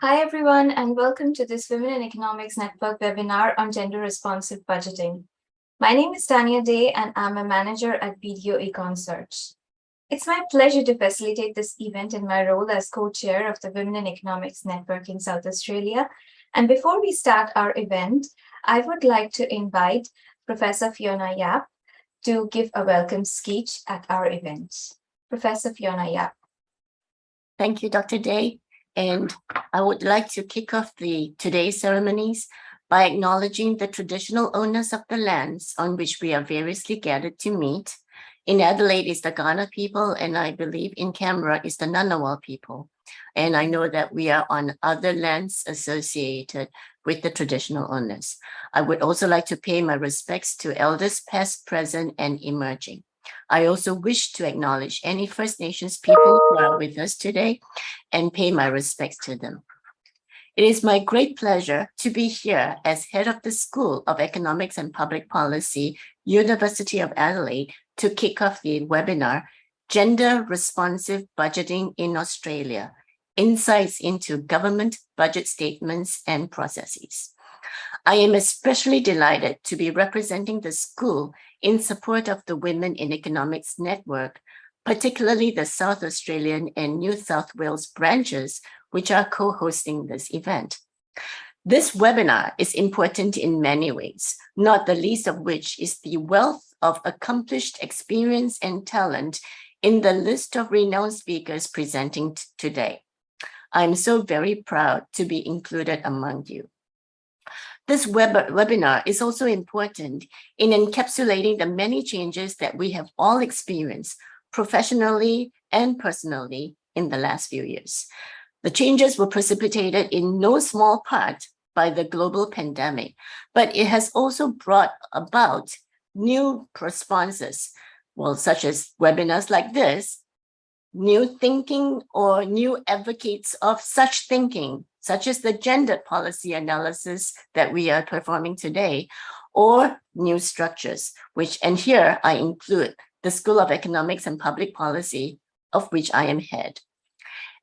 Hi, everyone, and welcome to this Women in Economics Network webinar on gender-responsive budgeting. My name is Tanya Day, and I'm a manager at BDO Econ Search. It's my pleasure to facilitate this event in my role as co-chair of the Women in Economics Network in South Australia. And before we start our event, I would like to invite Professor Fiona Yap to give a welcome speech at our event. Professor Fiona Yap. Thank you, Dr. Day. And I would like to kick off today's ceremonies by acknowledging the traditional owners of the lands on which we are variously gathered to meet. In Adelaide is the Kaurna people, and I believe in Canberra is the Ngunnawal people. And I know that we are on other lands associated with the traditional owners. I would also like to pay my respects to elders past, present, and emerging. I also wish to acknowledge any First Nations people who are with us today and pay my respects to them. It is my great pleasure to be here as head of the School of Economics and Public Policy, University of Adelaide, to kick off the webinar, Gender Responsive Budgeting in Australia, Insights into Government Budget Statements and Processes. I am especially delighted to be representing the school in support of the Women in Economics Network, particularly the South Australian and New South Wales branches, which are co-hosting this event. This webinar is important in many ways, not the least of which is the wealth of accomplished experience and talent in the list of renowned speakers presenting today. I'm so very proud to be included among you. This webinar is also important in encapsulating the many changes that we have all experienced professionally and personally in the last few years. The changes were precipitated in no small part by the global pandemic, but it has also brought about new responses, such as webinars like this, new thinking or new advocates of such thinking, such as the gender policy analysis that we are performing today, or new structures, and here I include the School of Economics and Public Policy, of which I am head.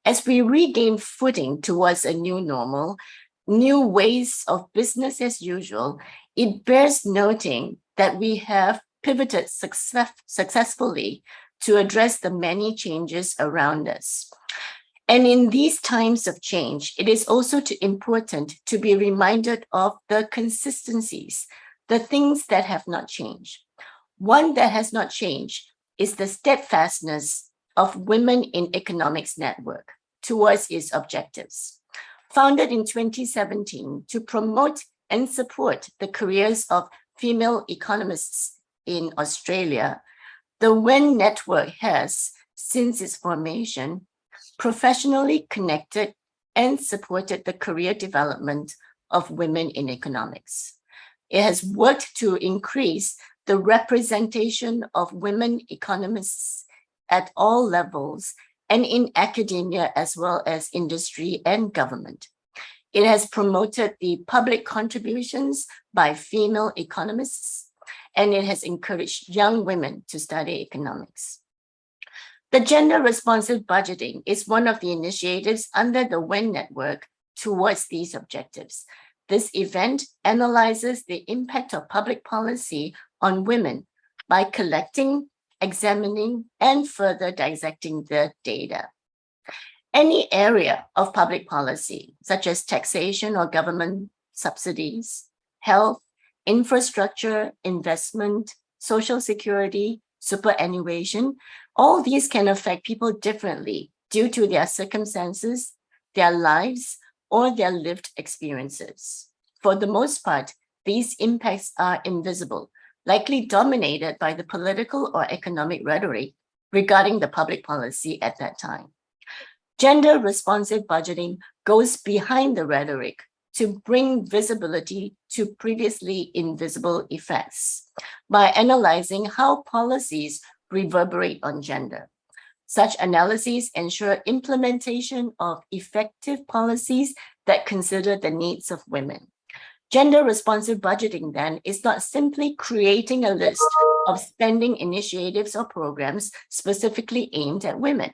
As we regain footing towards a new normal, new ways of business as usual, it bears noting that we have pivoted successfully to address the many changes around us. And in these times of change, it is also important to be reminded of the consistencies, the things that have not changed. One that has not changed is the steadfastness of Women in Economics Network towards its objectives. Founded in 2017 to promote and support the careers of female economists in Australia, the WEN Network has, since its formation, professionally connected and supported the career development of women in economics. It has worked to increase the representation of women economists at all levels and in academia as well as industry and government. It has promoted the public contributions by female economists, and it has encouraged young women to study economics. The gender responsive budgeting is one of the initiatives under the WEN network towards these objectives. This event analyzes the impact of public policy on women by collecting, examining, and further dissecting the data. Any area of public policy, such as taxation or government subsidies, health, infrastructure, investment, social security, superannuation, all these can affect people differently due to their circumstances, their lives, or their lived experiences. For the most part, these impacts are invisible, likely dominated by the political or economic rhetoric regarding the public policy at that time. Gender responsive budgeting goes behind the rhetoric to bring visibility to previously invisible effects by analyzing how policies reverberate on gender. Such analyses ensure implementation of effective policies that consider the needs of women. Gender responsive budgeting, then, is not simply creating a list of spending initiatives or programs specifically aimed at women.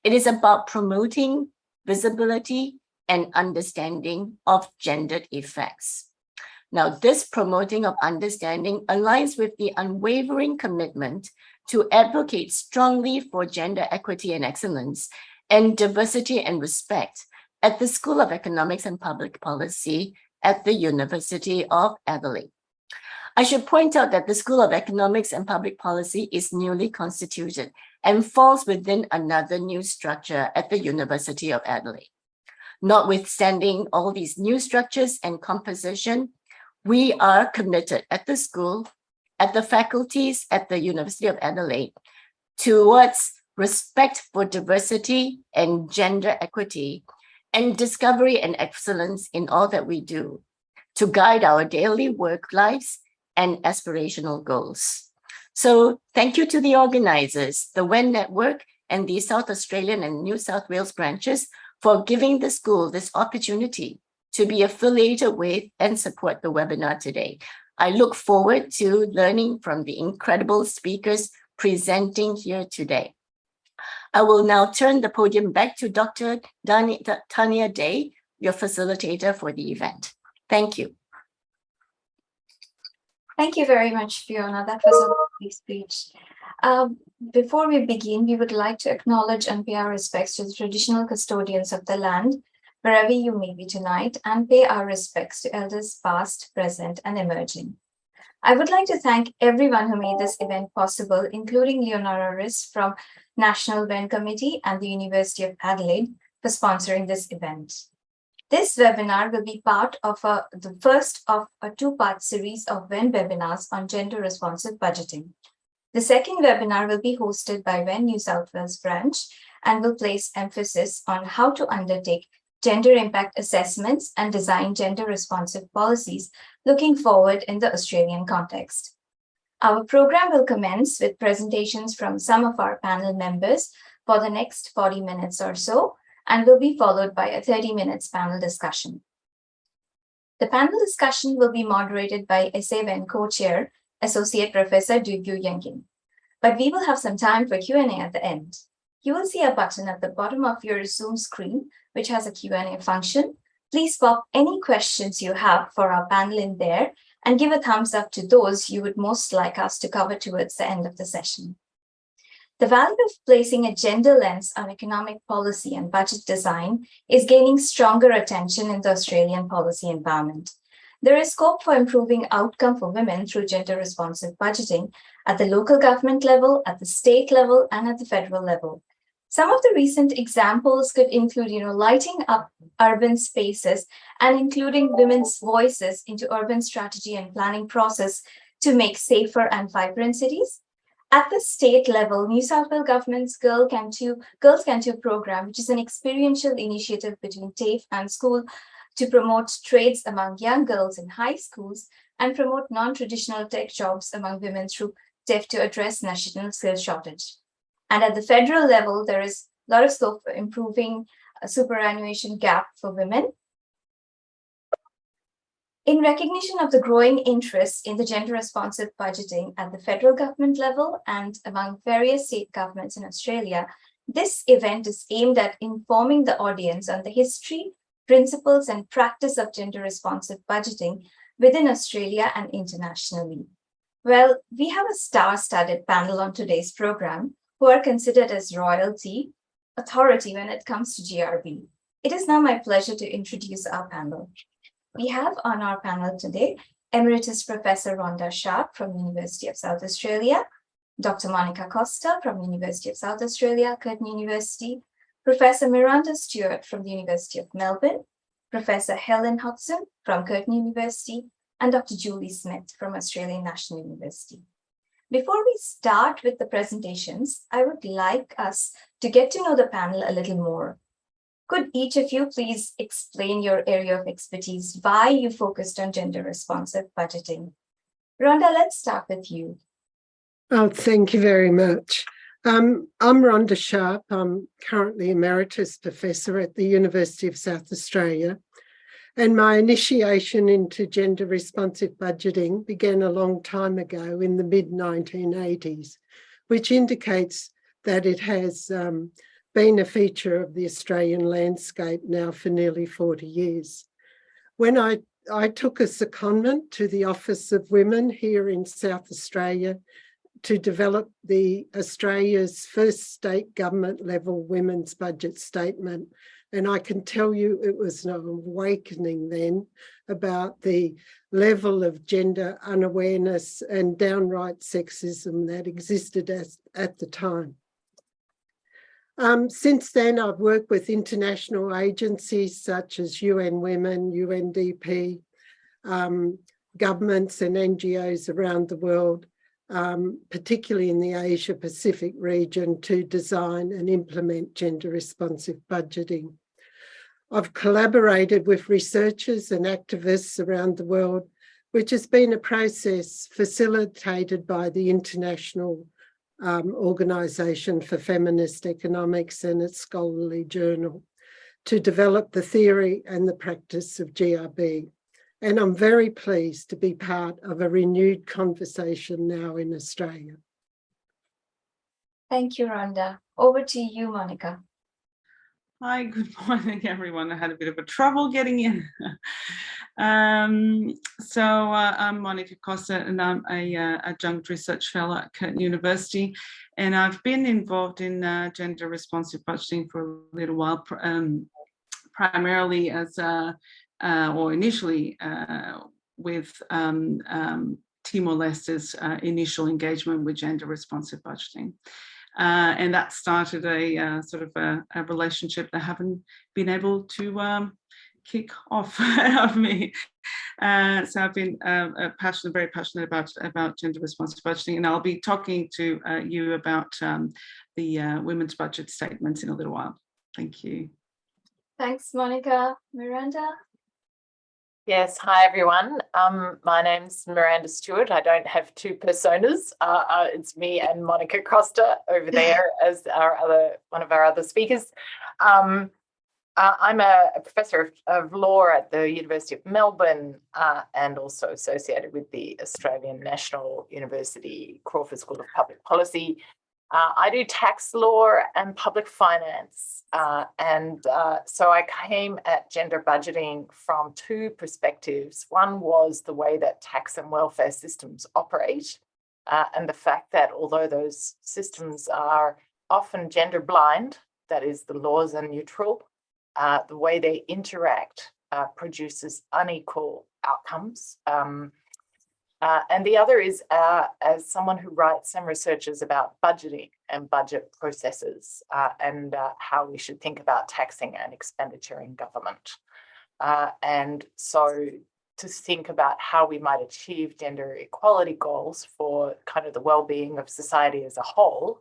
It is about promoting visibility and understanding of gendered effects. Now, this promoting of understanding aligns with the unwavering commitment to advocate strongly for gender equity and excellence and diversity and respect at the School of Economics and Public Policy at the University of Adelaide. I should point out that the School of Economics and Public Policy is newly constituted and falls within another new structure at the University of Adelaide. Notwithstanding all these new structures and composition, we are committed at the school, at the faculties at the University of Adelaide, towards respect for diversity and gender equity, and discovery and excellence in all that we do, to guide our daily work lives and aspirational goals. So thank you to the organizers, the WEN Network, and the South Australian and New South Wales branches for giving the school this opportunity to be affiliated with and support the webinar today. I look forward to learning from the incredible speakers presenting here today. I will now turn the podium back to Dr. Tanya Day, your facilitator for the event. Thank you. Thank you very much, Fiona. That was a lovely speech. Before we begin, we would like to acknowledge and pay our respects to the traditional custodians of the land, wherever you may be tonight, and pay our respects to elders past, present, and emerging. I would like to thank everyone who made this event possible, including Leonora Riss from National WEN Committee and the University of Adelaide for sponsoring this event. This webinar will be part of the first of a two-part series of WEN webinars on gender-responsive budgeting. The second webinar will be hosted by WEN New South Wales branch and will place emphasis on how to undertake gender impact assessments and design gender-responsive policies looking forward in the Australian context. Our program will commence with presentations from some of our panel members for the next 40 minutes or so, and will be followed by a 30 minutes panel discussion. The panel discussion will be moderated by SAWEN co-chair, Associate Professor Dugyu Yankin. But we will have some time for Q&A at the end. You will see a button at the bottom of your Zoom screen, which has a Q&A function. Please pop any questions you have for our panel in there and give a thumbs up to those you would most like us to cover towards the end of the session. The value of placing a gender lens on economic policy and budget design is gaining stronger attention in the Australian policy environment. There is scope for improving outcome for women through gender-responsive budgeting at the local government level, at the state level, and at the federal level. Some of the recent examples could include, lighting up urban spaces and including women's voices into urban strategy and planning process to make safer and vibrant cities. At the state level, New South Wales government's Girls Can Too program, which is an experiential initiative between TAFE and school to promote trades among young girls in high schools and promote non-traditional tech jobs among women through TAFE to address national skills shortage. And at the federal level, there is a lot of scope for improving a superannuation gap for women. In recognition of the growing interest in the gender-responsive budgeting at the federal government level and among various state governments in Australia, this event is aimed at informing the audience on the history, principles, and practice of gender-responsive budgeting within Australia and internationally. Well, we have a star-studded panel on today's program who are considered as authority when it comes to GRB. It is now my pleasure to introduce our panel. We have on our panel today, Emeritus Professor Rhonda Sharp from University of South Australia, Dr. Monica Costa from University of South Australia, Curtin University, Professor Miranda Stewart from the University of Melbourne, Professor Helen Hodgson from Curtin University, and Dr. Julie Smith from Australian National University. Before we start with the presentations, I would like us to get to know the panel a little more. Could each of you please explain your area of expertise, why you focused on gender-responsive budgeting? Rhonda, let's start with you. Oh, thank you very much. I'm Rhonda Sharp. I'm currently Emeritus Professor at the University of South Australia. And my initiation into gender-responsive budgeting began a long time ago in the mid-1980s, which indicates that it has been a feature of the Australian landscape now for nearly 40 years. When I took a secondment to the Office of Women here in South Australia to develop the Australia's first state government level women's budget statement. And I can tell you it was an awakening then about the level of gender unawareness and downright sexism that existed at the time. Since then, I've worked with international agencies such as UN Women, UNDP, governments and NGOs around the world, particularly in the Asia Pacific region, to design and implement gender responsive budgeting. I've collaborated with researchers and activists around the world, which has been a process facilitated by the International Organisation for Feminist Economics and its scholarly journal to develop the theory and the practice of GRB. And I'm very pleased to be part of a renewed conversation now in Australia. Thank you, Rhonda. Over to you, Monica. Hi, good morning, everyone. I had a bit of a trouble getting in. I'm Monica Costa, and I'm a adjunct research fellow at Curtin University. And I've been involved in gender responsive budgeting for a little while, primarily as or initially with Timor-Leste's initial engagement with gender responsive budgeting. And that started a sort of a relationship that I haven't been able to kick off of me. So I've been very passionate about gender responsive budgeting, and I'll be talking to you about the women's budget statements in a little while. Thank you. Thanks, Monica. Miranda? Yes, hi everyone. My name's Miranda Stewart. I don't have two personas. It's me and Monica Costa over there as one of our other speakers. I'm a professor of law at the University of Melbourne and also associated with the Australian National University Crawford School of Public Policy. I do tax law and public finance. So I came at gender budgeting from two perspectives. One was the way that tax and welfare systems operate, and the fact that although those systems are often gender blind, that is, the laws are neutral, the way they interact produces unequal outcomes. And the other is as someone who writes and researches about budgeting and budget processes and how we should think about taxing and expenditure in government. And so to think about how we might achieve gender equality goals for kind of the well-being of society as a whole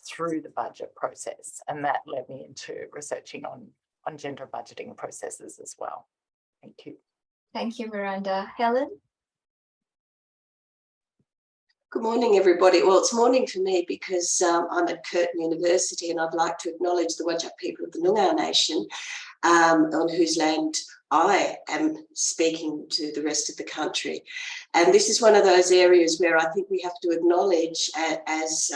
through the budget process. And that led me into researching on gender budgeting processes as well. Thank you. Thank you, Miranda. Helen? Good morning, everybody. Well, it's morning for me because I'm at Curtin University, and I'd like to acknowledge the Whadjuk people of the Noongar Nation, on whose land I am speaking to the rest of the country. And this is one of those areas where I think we have to acknowledge, as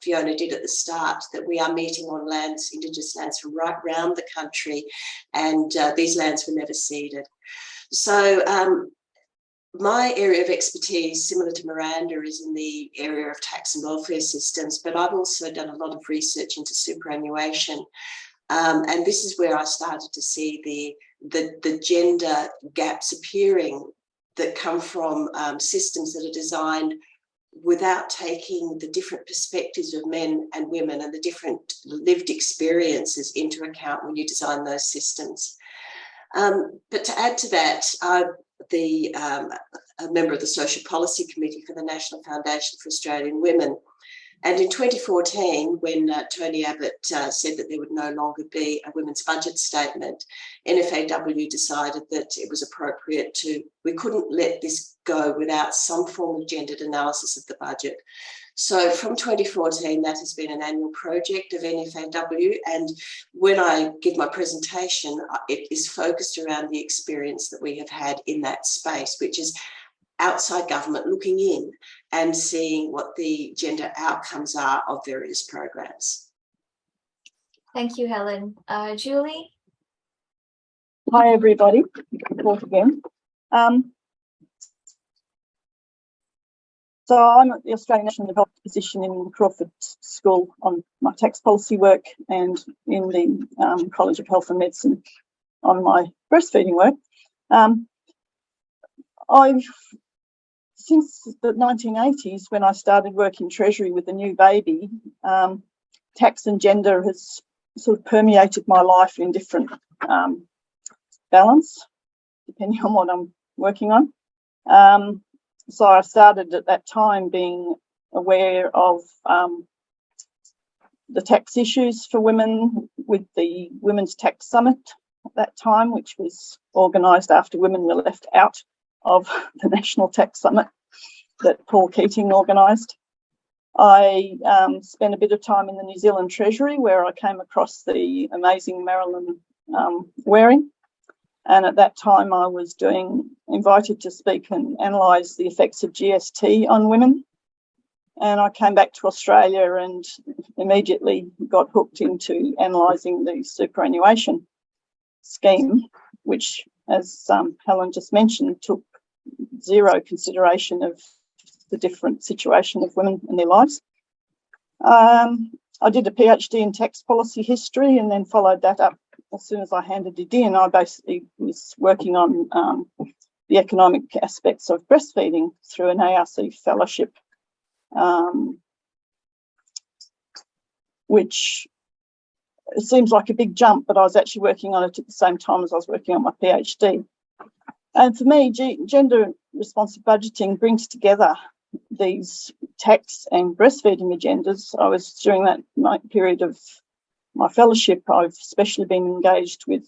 Fiona did at the start, that we are meeting on lands, Indigenous lands from right round the country, and these lands were never ceded. So my area of expertise, similar to Miranda, is in the area of tax and welfare systems, but I've also done a lot of research into superannuation. And this is where I started to see the gender gaps appearing that come from systems that are designed without taking the different perspectives of men and women and the different lived experiences into account when you design those systems. But to add to that, a member of the Social Policy Committee for the National Foundation for Australian Women. And in 2014, when Tony Abbott said that there would no longer be a women's budget statement, NFAW decided that it was appropriate we couldn't let this go without some form of gendered analysis of the budget. So from 2014, that has been an annual project of NFAW. And when I give my presentation, it is focused around the experience that we have had in that space, which is outside government looking in and seeing what the gender outcomes are of various programs. Thank you, Helen. Julie? Hi, everybody. Once again. So I'm at the Australian National Health position in the Crawford School on my tax policy work, and in the College of Health and Medicine on my breastfeeding work. Since the 1980s, when I started working Treasury with a new baby, tax and gender has sort of permeated my life in different balance, depending on what I'm working on. So I started at that time being aware of the tax issues for women with the Women's Tax Summit at that time, which was organised after women were left out of the National Tax Summit that Paul Keating organised. I spent a bit of time in the New Zealand Treasury, where I came across the amazing Marilyn Waring. And at that time, I was invited to speak and analyse the effects of GST on women. And I came back to Australia and immediately got hooked into analysing the superannuation scheme, which, as Helen just mentioned, took zero consideration of the different situation of women in their lives. I did a PhD in tax policy history and then followed that up. As soon as I handed it in, I basically was working on the economic aspects of breastfeeding through an ARC fellowship, which seems like a big jump, but I was actually working on it at the same time as I was working on my PhD. And for me, gender responsive budgeting brings together these tax and breastfeeding agendas. I was, during that period of my fellowship, I've especially been engaged with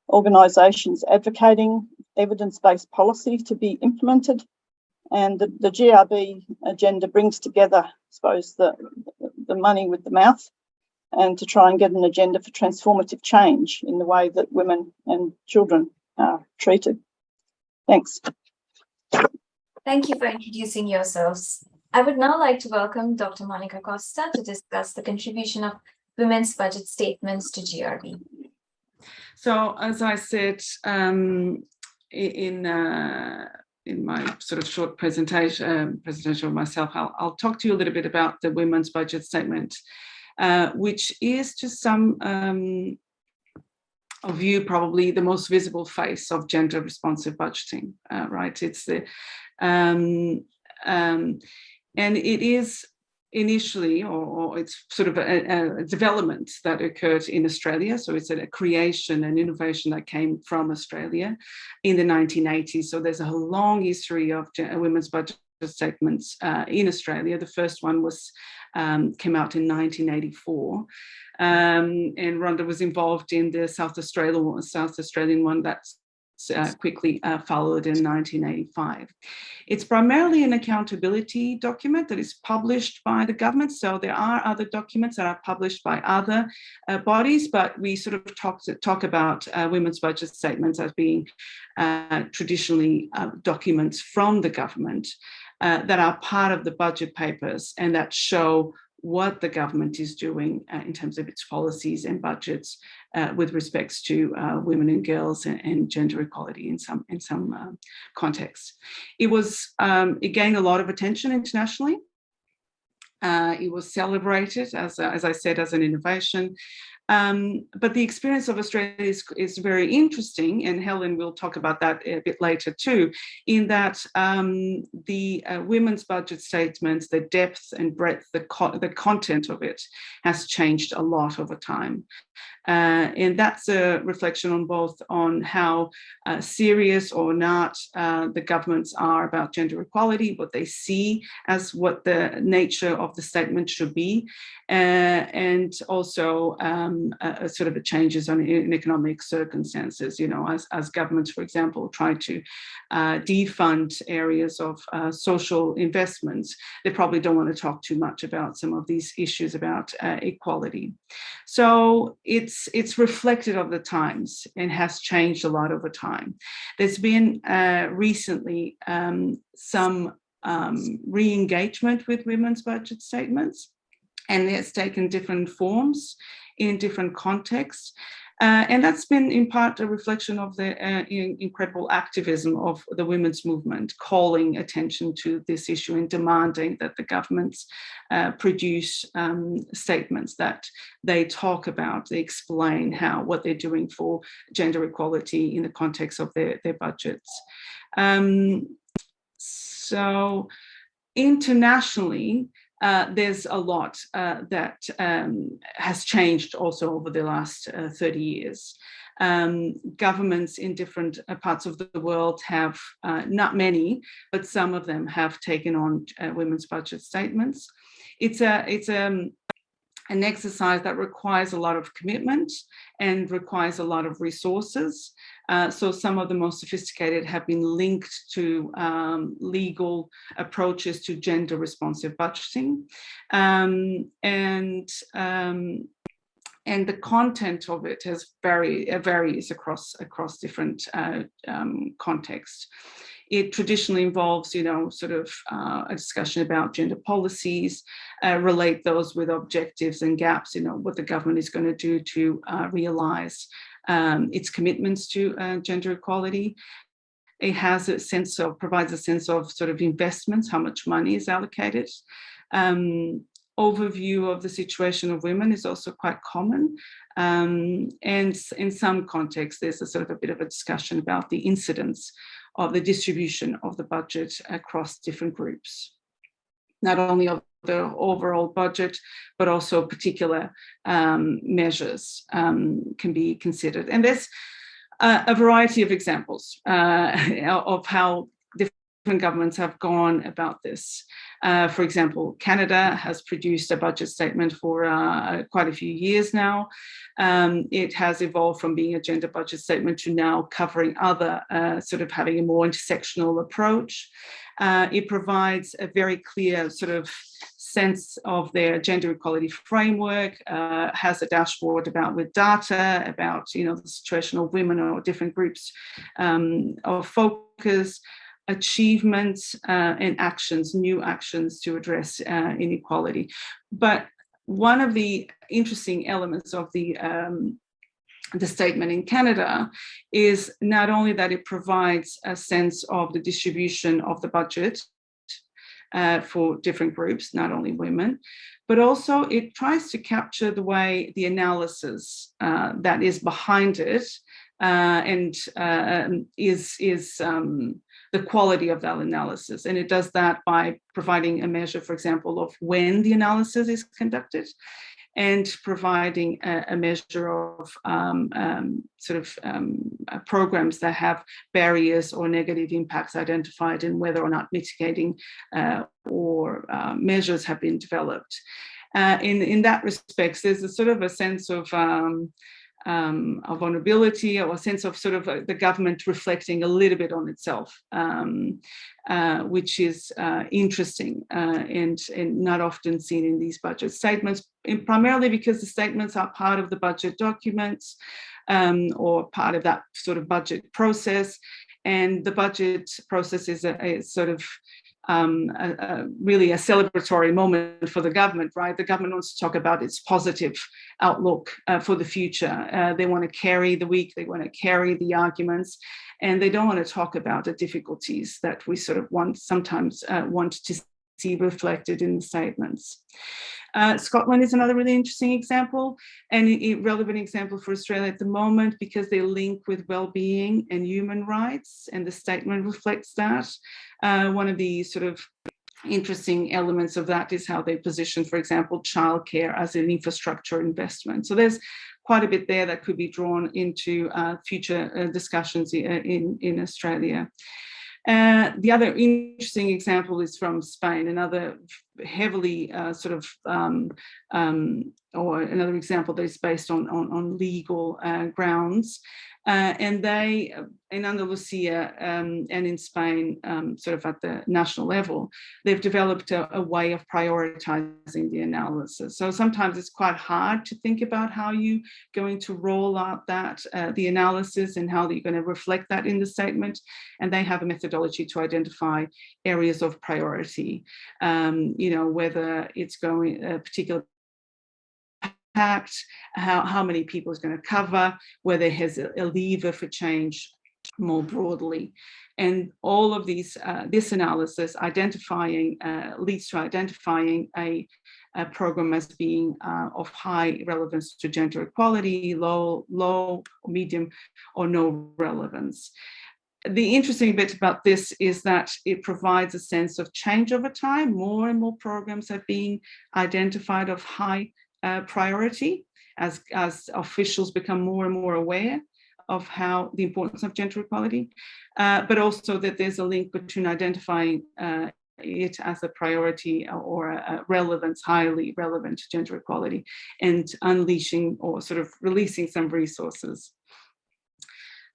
organisations advocating evidence-based policy to be implemented. And the GRB agenda brings together, I suppose, the money with the mouth, and to try and get an agenda for transformative change in the way that women and children are treated. Thanks. Thank you for introducing yourselves. I would now like to welcome Dr. Monica Costa to discuss the contribution of women's budget statements to GRB. So, as I said in my sort of short presentation of myself, I'll talk to you a little bit about the women's budget statement, which is to some of you probably the most visible face of gender responsive budgeting, right? It's the and it is initially, or it's sort of a development that occurred in Australia. So it's a creation and innovation that came from Australia in the 1980s. So there's a long history of women's budget statements in Australia. The first one came out in 1984. And Rhonda was involved in the South Australian one that's quickly followed in 1985. It's primarily an accountability document that is published by the government. So there are other documents that are published by other bodies, but we sort of talk about women's budget statements as being traditionally documents from the government that are part of the budget papers and that show what the government is doing in terms of its policies and budgets with respects to women and girls and gender equality in some contexts. It gained a lot of attention internationally. It was celebrated, as I said, as an innovation. But the experience of Australia is very interesting, and Helen will talk about that a bit later too, in that the women's budget statements, the depth and breadth, the content of it has changed a lot over time. And that's a reflection on how serious or not the governments are about gender equality, what they see as what the nature of the statement should be, and also sort of changes in economic circumstances, as governments, for example, try to defund areas of social investments. They probably don't want to talk too much about some of these issues about equality. So it's reflected of the times and has changed a lot over time. There's been recently some re-engagement with women's budget statements, and it's taken different forms in different contexts. And that's been in part a reflection of the incredible activism of the women's movement, calling attention to this issue and demanding that the governments produce statements that they talk about, they explain what they're doing for gender equality in the context of their budgets. So internationally, there's a lot that has changed also over the last 30 years. Governments in different parts of the world have, not many, but some of them have taken on women's budget statements. It's an exercise that requires a lot of commitment and requires a lot of resources. So some of the most sophisticated have been linked to legal approaches to gender responsive budgeting. And the content of it varies across different contexts. It traditionally involves, sort of a discussion about gender policies, relate those with objectives and gaps, what the government is going to do to realise its commitments to gender equality. It has provides a sense of sort of investments, how much money is allocated. Overview of the situation of women is also quite common. And in some contexts, there's a sort of a bit of a discussion about the incidence of the distribution of the budget across different groups, not only of the overall budget, but also particular measures can be considered. And there's a variety of examples of how different governments have gone about this. For example, Canada has produced a budget statement for quite a few years now. It has evolved from being a gender budget statement to now covering other, sort of having a more intersectional approach. It provides a very clear sort of sense of their gender equality framework, has a dashboard with data about, the situation of women or different groups of focus, achievements and actions, new actions to address inequality. But one of the interesting elements of the statement in Canada is not only that it provides a sense of the distribution of the budget for different groups, not only women, but also it tries to capture the way the analysis that is behind it and is the quality of that analysis. And it does that by providing a measure, for example, of when the analysis is conducted, and providing a measure of programs that have barriers or negative impacts identified and whether or not mitigating or measures have been developed. In that respect, there's a sort of a sense of vulnerability, or a sense of sort of the government reflecting a little bit on itself, which is interesting and not often seen in these budget statements, and primarily because the statements are part of the budget documents or part of that sort of budget process. And the budget process is a sort of really a celebratory moment for the government, right? The government wants to talk about its positive outlook for the future. They want to carry the week, they want to carry the arguments, and they don't want to talk about the difficulties that we sort of sometimes want to see reflected in the statements. Scotland is another really interesting example, and a relevant example for Australia at the moment, because they link with well-being and human rights, and the statement reflects that. One of the sort of interesting elements of that is how they position, for example, childcare as an infrastructure investment. So there's quite a bit there that could be drawn into future discussions in Australia. The other interesting example is from Spain, another heavily or another example that is based on legal grounds. And they, in Andalusia and in Spain, sort of at the national level, they've developed a way of prioritizing the analysis. So sometimes it's quite hard to think about how you're going to roll out that, the analysis, and how you're going to reflect that in the statement. And they have a methodology to identify areas of priority, whether it's going a particular impact, how many people it's going to cover, whether it has a lever for change more broadly. And all of these, this analysis leads to identifying a program as being of high relevance to gender equality, low, medium, or no relevance. The interesting bit about this is that it provides a sense of change over time. More and more programs are being identified of high priority as officials become more and more aware of how the importance of gender equality, but also that there's a link between identifying it as a priority or a relevance, highly relevant to gender equality, and unleashing or sort of releasing some resources.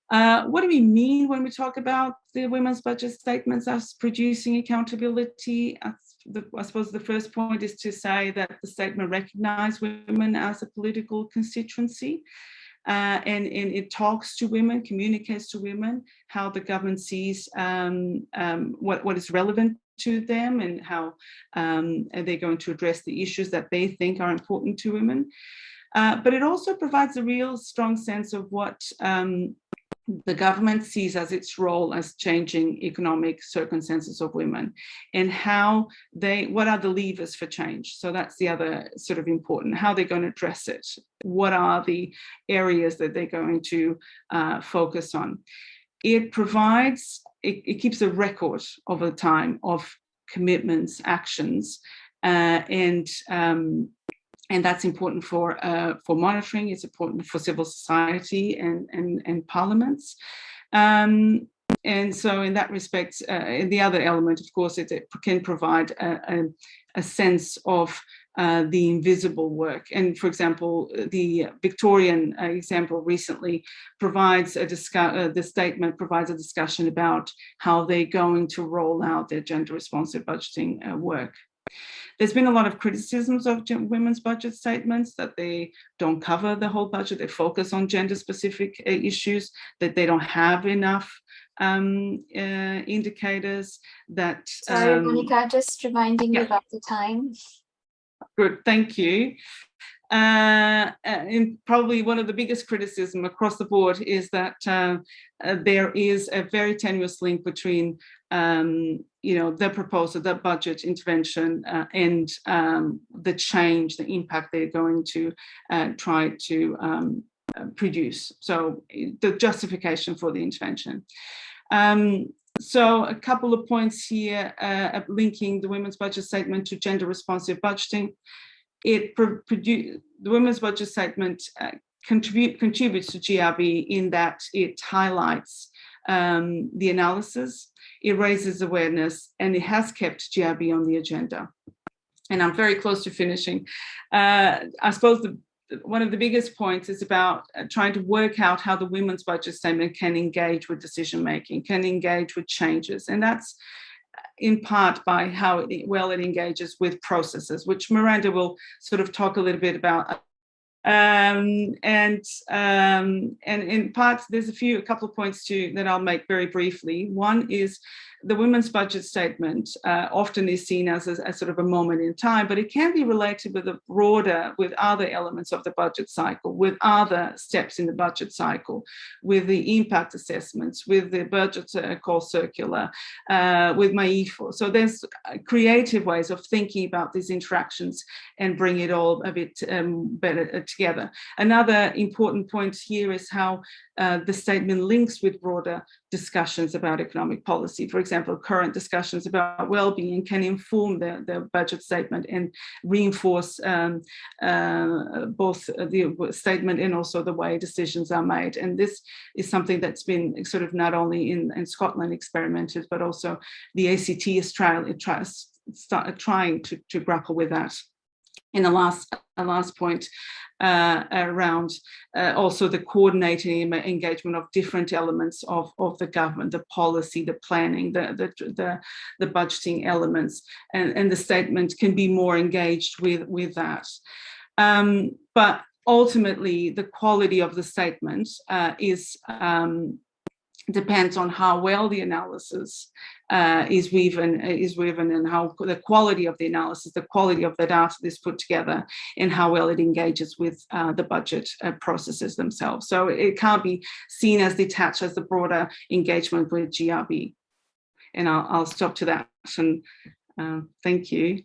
What do we mean when we talk about the women's budget statements as producing accountability? I suppose the first point is to say that the statement recognises women as a political constituency. And it talks to women, communicates to women how the government sees what is relevant to them and how they're going to address the issues that they think are important to women. But it also provides a real strong sense of what the government sees as its role as changing economic circumstances of women and what are the levers for change. So that's the other sort of important, how they're going to address it. What are the areas that they're going to focus on? It provides, it keeps a record over time of commitments, actions, and that's important for monitoring. It's important for civil society and parliaments. And so in that respect, the other element, of course, it can provide a sense of the invisible work. And for example, the Victorian example recently provides the statement provides a discussion about how they're going to roll out their gender responsive budgeting work. There's been a lot of criticisms of women's budget statements, that they don't cover the whole budget, they focus on gender-specific issues, that they don't have enough indicators, that... Sorry, Monica, just reminding you about the time. Good, thank you. And probably one of the biggest criticism across the board is that there is a very tenuous link between the proposal, the budget intervention, and the change, the impact they're going to try to produce. So the justification for the intervention. So a couple of points here linking the women's budget statement to gender responsive budgeting. The women's budget statement contributes to GRB in that it highlights the analysis, it raises awareness, and it has kept GRB on the agenda. And I'm very close to finishing. I suppose one of the biggest points is about trying to work out how the women's budget statement can engage with decision making, can engage with changes, and that's in part by how it engages with processes, which Miranda will sort of talk a little bit about. And in part, there's a couple of points that I'll make very briefly. One is the women's budget statement often is seen as sort of a moment in time, but it can be related with other elements of the budget cycle, with other steps in the budget cycle, with the impact assessments, with the budget call circular, with MAIFO. So there's creative ways of thinking about these interactions and bring it all a bit better together. Another important point here is how the statement links with broader discussions about economic policy. For example, current discussions about well-being can inform the budget statement and reinforce both the statement and also the way decisions are made. And this is something that's been sort of not only in Scotland experimented, but also the ACT is trying to grapple with that. And the last point around also the coordinating engagement of different elements of the government, the policy, the planning, the budgeting elements, and the statement can be more engaged with that. But ultimately, the quality of the statement is depends on how well the analysis is woven and how the quality of the analysis, the quality of the data is put together, and how well it engages with the budget processes themselves. So it can't be seen as detached as the broader engagement with GRB. And I'll stop to that. And thank you.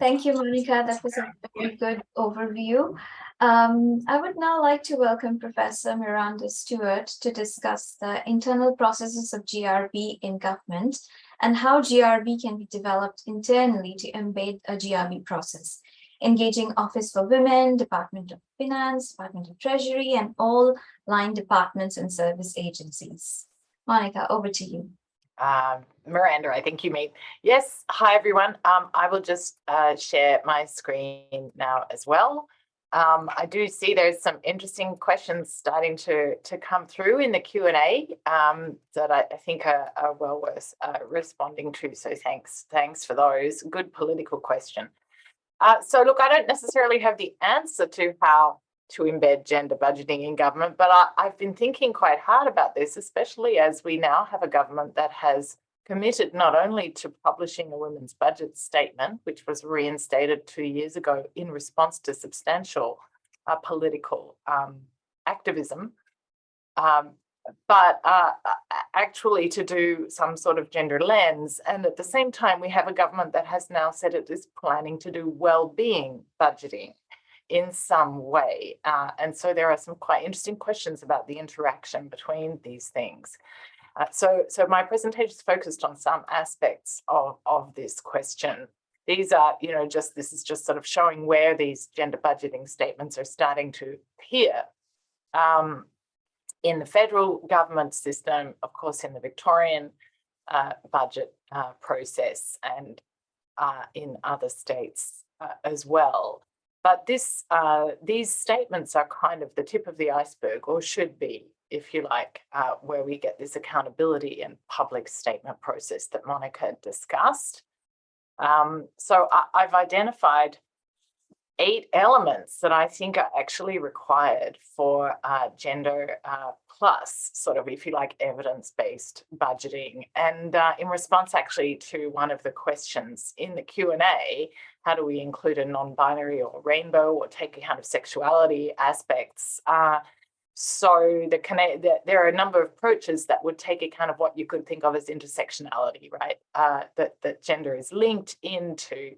Thank you, Monica. That was a very good overview. I would now like to welcome Professor Miranda Stewart to discuss the internal processes of GRB in government and how GRB can be developed internally to embed a GRB process, engaging Office for Women, Department of Finance, Department of Treasury, and all line departments and service agencies. Monica, over to you. Miranda, I think you mean. Yes, hi everyone. I will just share my screen now as well. I do see there's some interesting questions starting to come through in the Q&A that I think are well worth responding to. So thanks for those. Good political question. So look, I don't necessarily have the answer to how to embed gender budgeting in government, but I've been thinking quite hard about this, especially as we now have a government that has committed not only to publishing a women's budget statement, which was reinstated 2 years ago in response to substantial political activism, but actually to do some sort of gender lens. And at the same time, we have a government that has now said it is planning to do well-being budgeting in some way. And so there are some quite interesting questions about the interaction between these things. So my presentation is focused on some aspects of this question. These are, this is just sort of showing where these gender budgeting statements are starting to appear. In the federal government system, of course, in the Victorian budget process, and in other states as well. But these statements are kind of the tip of the iceberg, or should be, if you like, where we get this accountability and public statement process that Monica discussed. So I've identified 8 elements that I think are actually required for gender plus sort of, if you like, evidence-based budgeting. And in response actually to one of the questions in the Q&A, how do we include a non-binary or rainbow or take account of sexuality aspects? So there are a number of approaches that would take account of what you could think of as intersectionality, right? That gender is linked into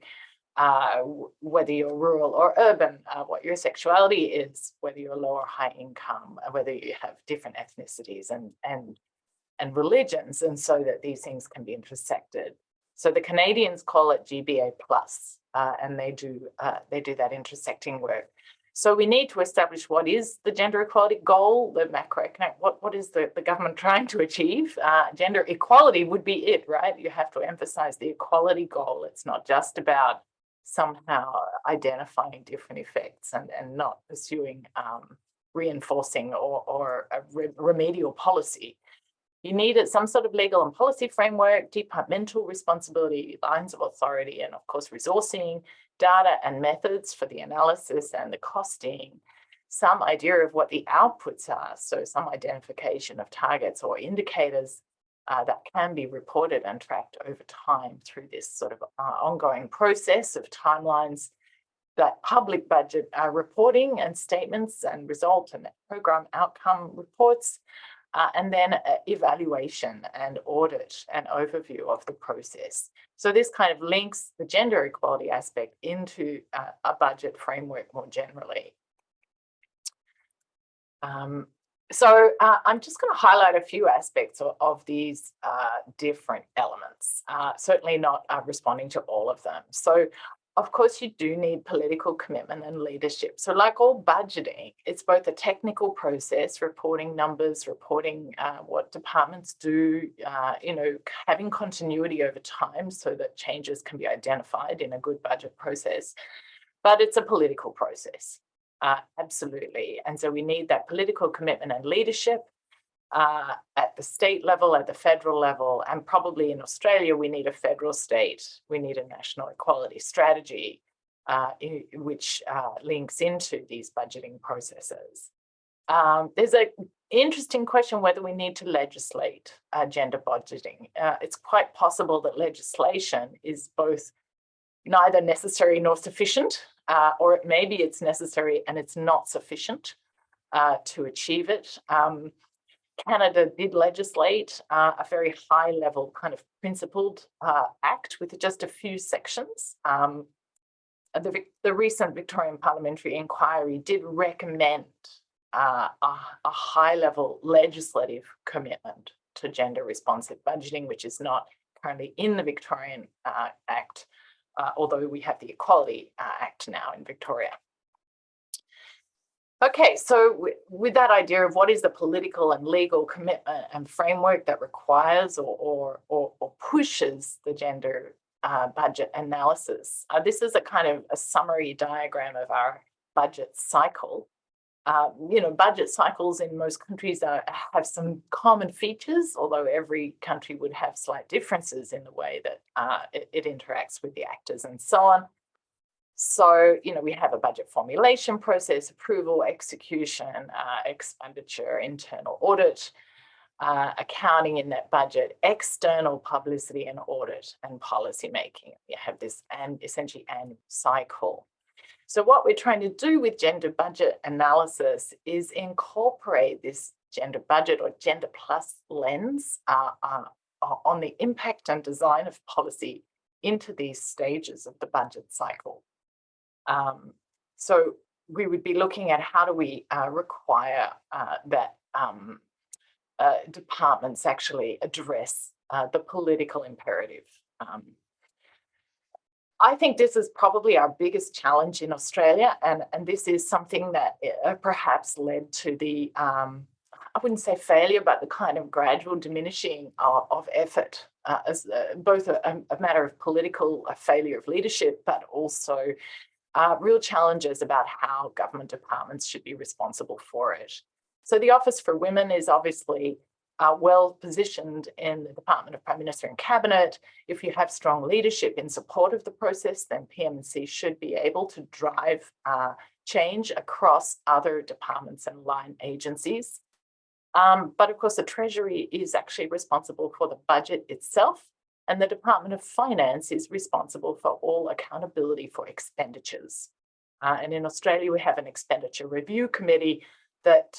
whether you're rural or urban, what your sexuality is, whether you're low or high income, whether you have different ethnicities and religions, and so that these things can be intersected. So the Canadians call it GBA plus, and they do that intersecting work. So we need to establish what is the gender equality goal, the macroeconomic, what is the government trying to achieve? Gender equality would be it, right? You have to emphasize the equality goal. It's not just about somehow identifying different effects and not pursuing reinforcing or a remedial policy. You need some sort of legal and policy framework, departmental responsibility, lines of authority, and of course resourcing, data and methods for the analysis and the costing, some idea of what the outputs are, so some identification of targets or indicators that can be reported and tracked over time through this sort of ongoing process of timelines, that public budget reporting and statements and result and program outcome reports, and then evaluation and audit and overview of the process. So this kind of links the gender equality aspect into a budget framework more generally. So I'm just going to highlight a few aspects of these different elements, certainly not responding to all of them. So of course, you do need political commitment and leadership. So like all budgeting, it's both a technical process, reporting numbers, reporting what departments do, having continuity over time so that changes can be identified in a good budget process. But it's a political process, absolutely. And so we need that political commitment and leadership at the state level, at the federal level, and probably in Australia, we need a federal state. We need a national equality strategy, which links into these budgeting processes. There's an interesting question whether we need to legislate gender budgeting. It's quite possible that legislation is both neither necessary nor sufficient, or maybe it's necessary and it's not sufficient to achieve it. Canada did legislate a very high level kind of principled act with just a few sections. The recent Victorian parliamentary inquiry did recommend a high level legislative commitment to gender responsive budgeting, which is not currently in the Victorian Act, although we have the Equality Act now in Victoria. Okay, so with that idea of what is the political and legal commitment and framework that requires or pushes the gender budget analysis, this is a kind of a summary diagram of our budget cycle. Budget cycles in most countries have some common features, although every country would have slight differences in the way that it interacts with the actors and so on. So, we have a budget formulation process, approval, execution, expenditure, internal audit, accounting in that budget, external publicity and audit, and policy making. You have this essentially annual cycle. So what we're trying to do with gender budget analysis is incorporate this gender budget or gender plus lens on the impact and design of policy into these stages of the budget cycle. So we would be looking at how do we require that departments actually address the political imperative. I think this is probably our biggest challenge in Australia, and this is something that perhaps led to the, I wouldn't say failure, but the kind of gradual diminishing of effort as both a matter of political failure of leadership, but also real challenges about how government departments should be responsible for it. So the Office for Women is obviously well positioned in the Department of Prime Minister and Cabinet. If you have strong leadership in support of the process, then PMC should be able to drive change across other departments and line agencies. But of course, the Treasury is actually responsible for the budget itself, and the Department of Finance is responsible for all accountability for expenditures. And in Australia, we have an expenditure review committee that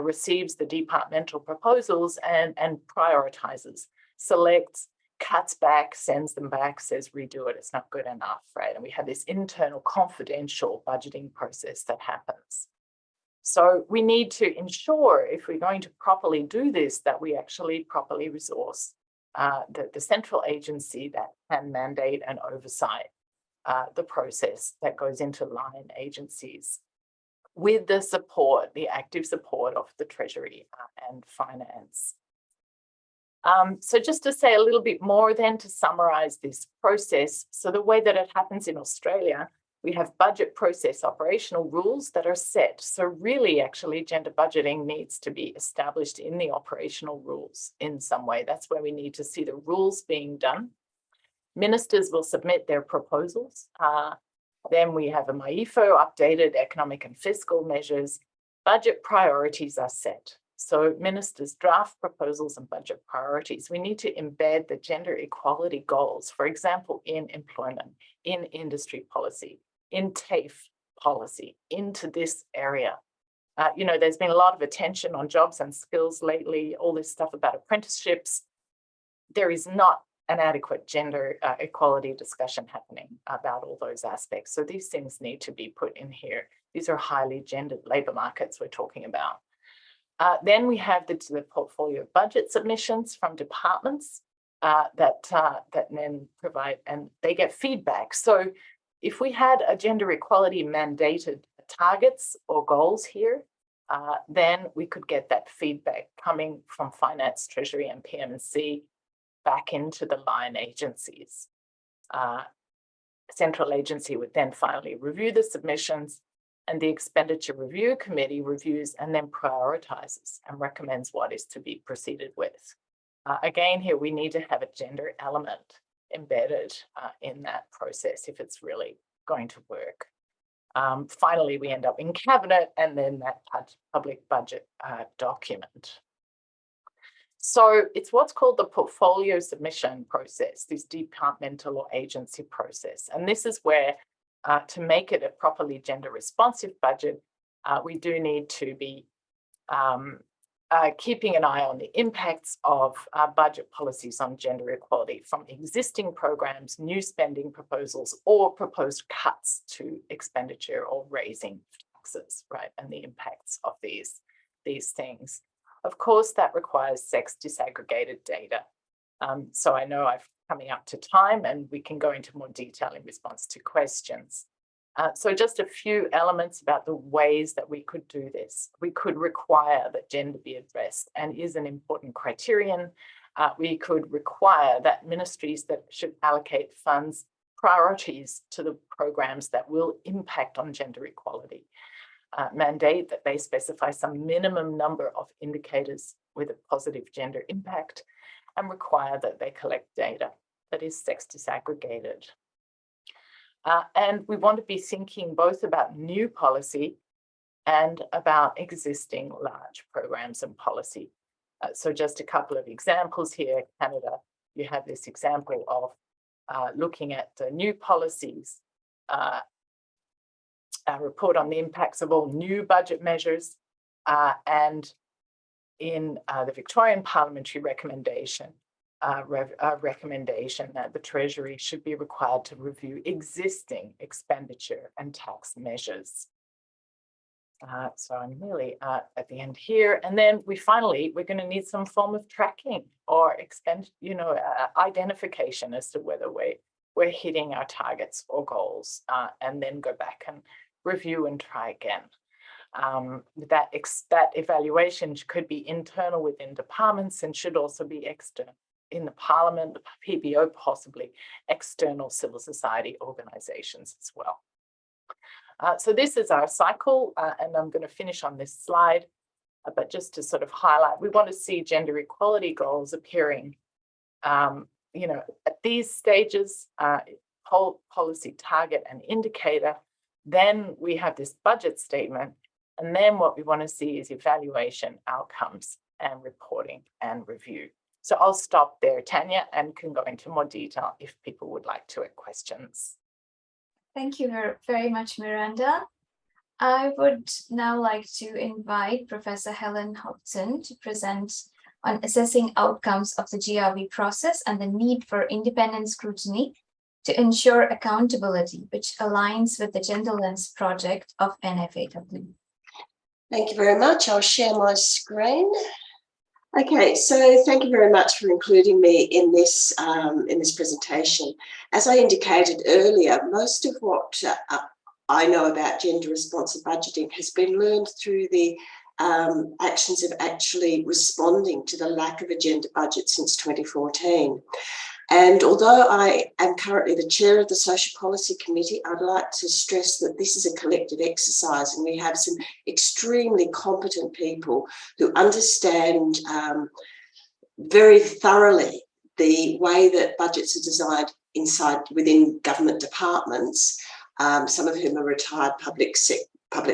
receives the departmental proposals and prioritizes, selects, cuts back, sends them back, says redo it, it's not good enough, right? And we have this internal confidential budgeting process that happens. So we need to ensure, if we're going to properly do this, that we actually properly resource the central agency that can mandate and oversight the process that goes into line agencies with the support, the active support of the Treasury and Finance. So just to say a little bit more then to summarise this process. So the way that it happens in Australia, we have budget process operational rules that are set. So really, actually, gender budgeting needs to be established in the operational rules in some way. That's where we need to see the rules being done. Ministers will submit their proposals. Then we have a MyEFO, updated economic and fiscal measures. Budget priorities are set. So ministers draft proposals and budget priorities. We need to embed the gender equality goals, for example, in employment, in industry policy, in TAFE policy, into this area. There's been a lot of attention on jobs and skills lately, all this stuff about apprenticeships. There is not an adequate gender equality discussion happening about all those aspects. So these things need to be put in here. These are highly gendered labour markets we're talking about. Then we have the portfolio budget submissions from departments that then provide, and they get feedback. So if we had a gender equality mandated targets or goals here, then we could get that feedback coming from Finance, Treasury and PMC back into the line agencies. Central agency would then finally review the submissions, and the Expenditure Review Committee reviews and then prioritizes and recommends what is to be proceeded with. Again, here we need to have a gender element embedded in that process if it's really going to work. Finally, we end up in cabinet and then that public budget document. So it's what's called the portfolio submission process, this departmental or agency process. And this is where, to make it a properly gender responsive budget, we do need to be keeping an eye on the impacts of budget policies on gender equality from existing programs, new spending proposals, or proposed cuts to expenditure or raising taxes, right? And the impacts of these things. Of course, that requires sex disaggregated data. So I know I'm coming up to time and we can go into more detail in response to questions. So just a few elements about the ways that we could do this. We could require that gender be addressed and is an important criterion. We could require that ministries that should allocate funds priorities to the programs that will impact on gender equality. Mandate that they specify some minimum number of indicators with a positive gender impact, and require that they collect data that is sex disaggregated. And we want to be thinking both about new policy and about existing large programs and policy. So just a couple of examples here. Canada, you have this example of looking at the new policies, a report on the impacts of all new budget measures, and in the Victorian Parliamentary recommendation, recommendation that the Treasury should be required to review existing expenditure and tax measures. So I'm really at the end here. And then we're going to need some form of tracking or identification as to whether we're hitting our targets or goals, and then go back and review and try again. That evaluation could be internal within departments and should also be external in the Parliament, the PBO, possibly external civil society organisations as well. So this is our cycle, and I'm going to finish on this slide, but just to sort of highlight, we want to see gender equality goals appearing, at these stages, policy target and indicator. Then we have this budget statement, and then what we want to see is evaluation, outcomes, and reporting and review. So I'll stop there, Tanya, and can go into more detail if people would like to ask questions. Thank you very much, Miranda. I would now like to invite Professor Helen Hodgson to present on assessing outcomes of the GRV process and the need for independent scrutiny to ensure accountability, which aligns with the Gender Lens project of NFAW. Thank you very much. I'll share my screen. Okay, so thank you very much for including me in this presentation. As I indicated earlier, most of what I know about gender responsive budgeting has been learned through the actions of actually responding to the lack of a gender budget since 2014. And although I am currently the chair of the Social Policy Committee, I'd like to stress that this is a collective exercise, and we have some extremely competent people who understand very thoroughly the way that budgets are designed within government departments, some of whom are retired public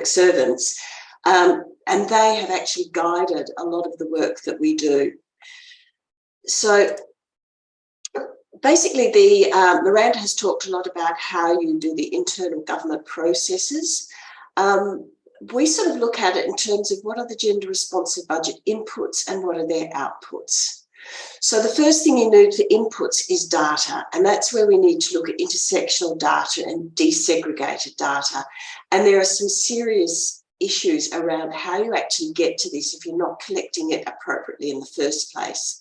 servants, and they have actually guided a lot of the work that we do. So basically, Miranda has talked a lot about how you do the internal government processes. We sort of look at it in terms of what are the gender responsive budget inputs and what are their outputs. So the first thing you need for inputs is data, and that's where we need to look at intersectional data and desegregated data. And there are some serious issues around how you actually get to this if you're not collecting it appropriately in the first place.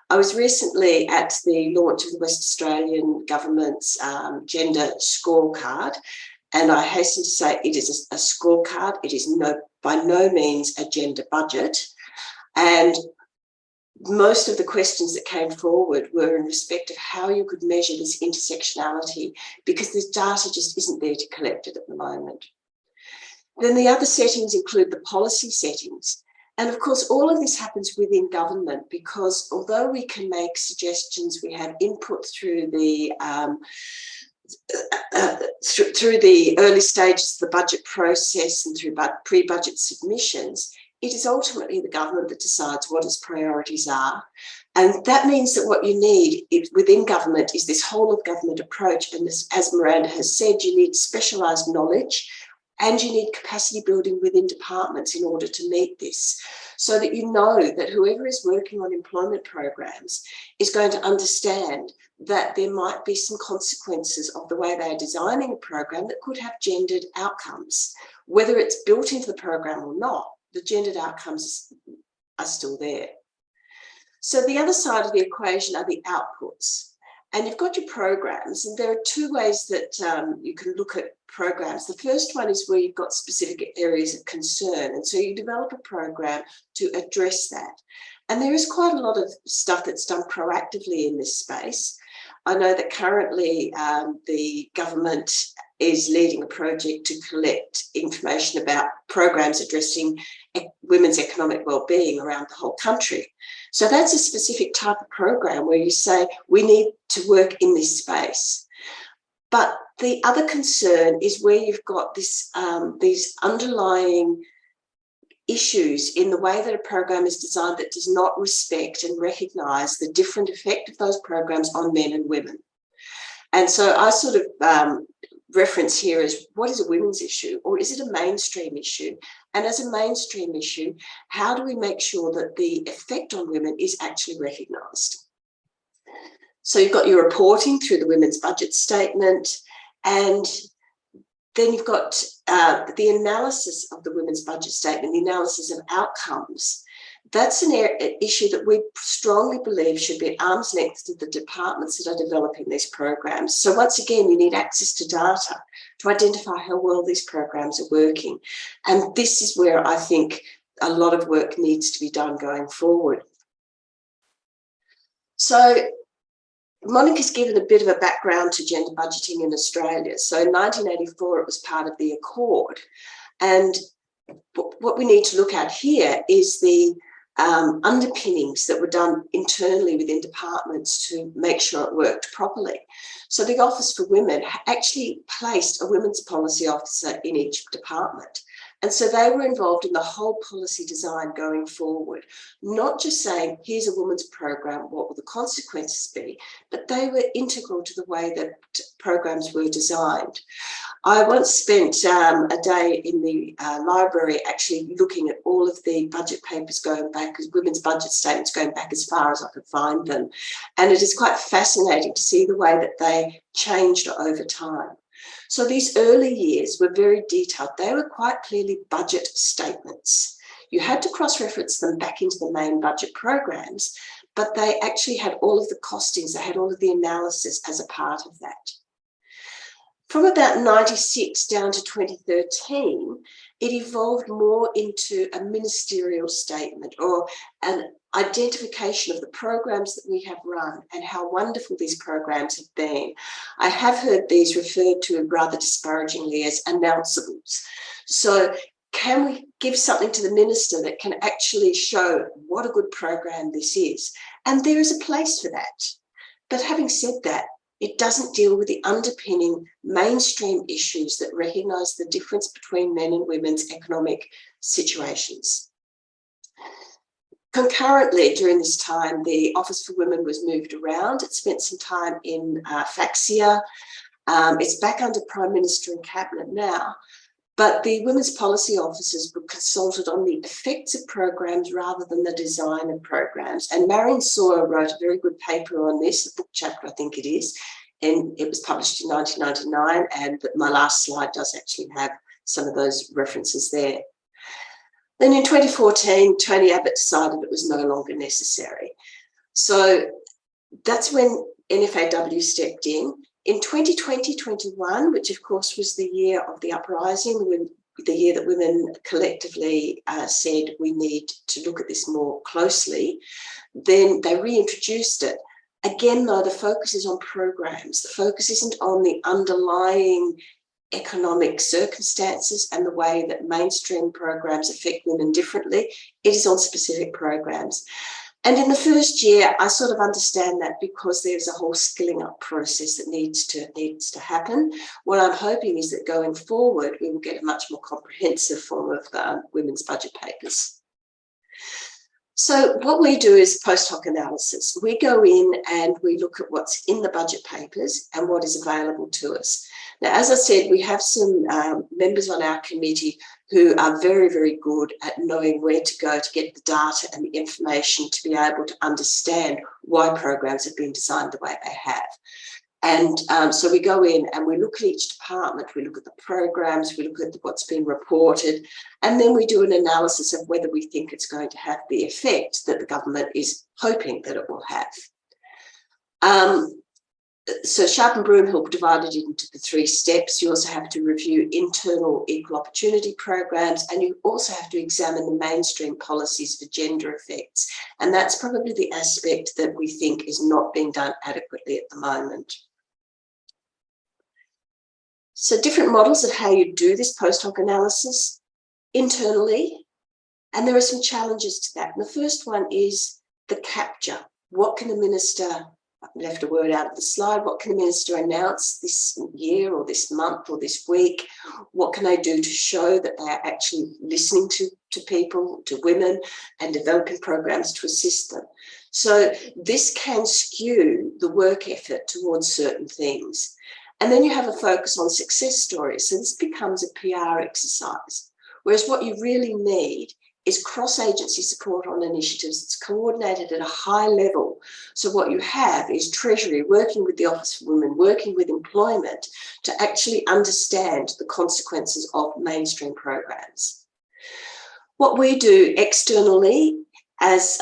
I was recently at the launch of the West Australian Government's gender scorecard, and I hasten to say it is a scorecard. It is by no means a gender budget. And most of the questions that came forward were in respect of how you could measure this intersectionality, because this data just isn't there to collect it at the moment. Then the other settings include the policy settings. And of course, all of this happens within government, because although we can make suggestions, we have input through the through the early stages of the budget process and through pre-budget submissions, it is ultimately the government that decides what its priorities are. And that means that what you need within government is this whole of government approach. And this, as Miranda has said, you need specialised knowledge and you need capacity building within departments in order to meet this, so that you know that whoever is working on employment programs is going to understand that there might be some consequences of the way they are designing a program that could have gendered outcomes. Whether it's built into the program or not, the gendered outcomes are still there. So the other side of the equation are the outputs. And you've got your programs, and there are two ways that you can look at programs. The first one is where you've got specific areas of concern, and so you develop a program to address that. And there is quite a lot of stuff that's done proactively in this space. I know that currently the government is leading a project to collect information about programs addressing women's economic well-being around the whole country. So that's a specific type of program where you say we need to work in this space. But the other concern is where you've got this, these underlying issues in the way that a program is designed that does not respect and recognise the different effect of those programs on men and women. And so I sort of reference here is, what is a women's issue, or is it a mainstream issue? And as a mainstream issue, how do we make sure that the effect on women is actually recognised? So you've got your reporting through the Women's Budget Statement, and then you've got the analysis of the Women's Budget Statement, the analysis of outcomes. That's an issue that we strongly believe should be at arm's length to the departments that are developing these programs. So once again, you need access to data to identify how well these programs are working. And this is where I think a lot of work needs to be done going forward. So Monica's given a bit of a background to gender budgeting in Australia. So in 1984, it was part of the Accord. And what we need to look at here is the underpinnings that were done internally within departments to make sure it worked properly. So the Office for Women actually placed a women's policy officer in each department. And so they were involved in the whole policy design going forward, not just saying, here's a women's program, what will the consequences be? But they were integral to the way that programs were designed. I once spent a day in the library actually looking at all of the budget papers going back, women's budget statements going back as far as I could find them. And it is quite fascinating to see the way that they changed over time. So these early years were very detailed. They were quite clearly budget statements. You had to cross-reference them back into the main budget programs, but they actually had all of the costings, they had all of the analysis as a part of that. From about 96 down to 2013, it evolved more into a ministerial statement or an identification of the programs that we have run and how wonderful these programs have been. I have heard these referred to rather disparagingly as announceables. So can we give something to the minister that can actually show what a good program this is? And there is a place for that. But having said that, it doesn't deal with the underpinning mainstream issues that recognise the difference between men and women's economic situations. Concurrently, during this time, the Office for Women was moved around. It spent some time in FAXIA. It's back under Prime Minister and Cabinet now. But the women's policy officers were consulted on the effects of programs rather than the design of programs. And Marion Sawyer wrote a very good paper on this, a book chapter, I think it is, and it was published in 1999. And my last slide does actually have some of those references there. Then in 2014, Tony Abbott decided it was no longer necessary. So that's when NFAW stepped in. In 2020-21, which of course was the year of the uprising, the year that women collectively said we need to look at this more closely, then they reintroduced it. Again, though, the focus is on programs. The focus isn't on the underlying economic circumstances and the way that mainstream programs affect women differently. It is on specific programs. And in the first year, I sort of understand that because there's a whole skilling up process that needs to happen. What I'm hoping is that going forward, we will get a much more comprehensive form of women's budget papers. So what we do is post hoc analysis. We go in and we look at what's in the budget papers and what is available to us. Now, as I said, we have some members on our committee who are very, very good at knowing where to go to get the data and the information to be able to understand why programs have been designed the way they have. And so we go in and we look at each department, we look at the programs, we look at what's been reported, and then we do an analysis of whether we think it's going to have the effect that the government is hoping that it will have. So Sharp and Broomhill divided it into the 3 steps. You also have to review internal equal opportunity programs, and you also have to examine the mainstream policies for gender effects. And that's probably the aspect that we think is not being done adequately at the moment. So different models of how you do this post hoc analysis internally, and there are some challenges to that. And the first one is the capture. What can the minister, I've left a word out of the slide, what can the minister announce this year or this month or this week? What can they do to show that they are actually listening to people, to women, and developing programs to assist them? So this can skew the work effort towards certain things. And then you have a focus on success stories. So this becomes a PR exercise. Whereas what you really need is cross-agency support on initiatives that's coordinated at a high level. So what you have is Treasury working with the Office for Women, working with employment to actually understand the consequences of mainstream programs. What we do externally as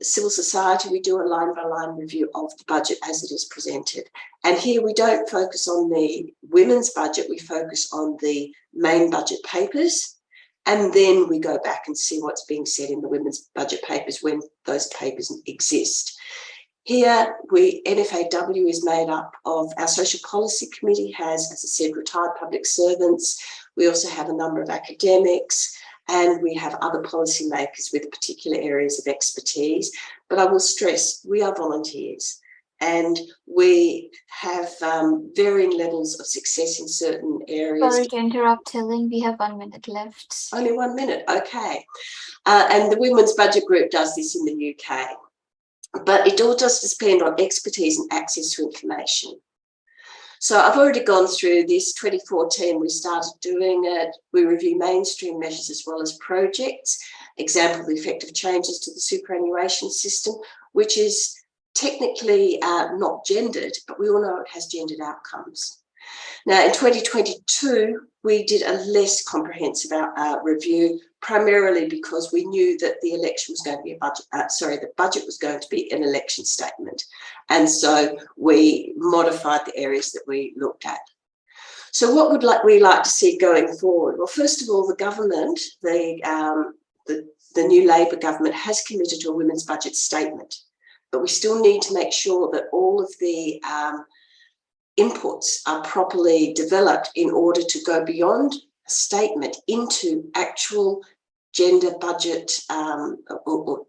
civil society, we do a line-by-line review of the budget as it is presented. And here we don't focus on the women's budget, we focus on the main budget papers. And then we go back and see what's being said in the women's budget papers when those papers exist. Here, NFAW is made up of, our Social Policy Committee has, as I said, retired public servants. We also have a number of academics, and we have other policymakers with particular areas of expertise. But I will stress, we are volunteers, and we have varying levels of success in certain areas. Sorry to interrupt, Helen. We have 1 minute left. Only 1 minute, okay. And the Women's Budget Group does this in the UK. But it all does depend on expertise and access to information. So I've already gone through this. 2014, we started doing it. We review mainstream measures as well as projects. Example of the effective changes to the superannuation system, which is technically not gendered, but we all know it has gendered outcomes. Now, in 2022, we did a less comprehensive review, primarily because we knew that the election was going to be the budget was going to be an election statement. And so we modified the areas that we looked at. So what would we like to see going forward? Well, first of all, the government, the new Labor government has committed to a women's budget statement, but we still need to make sure that all of the inputs are properly developed in order to go beyond a statement into actual gender budget or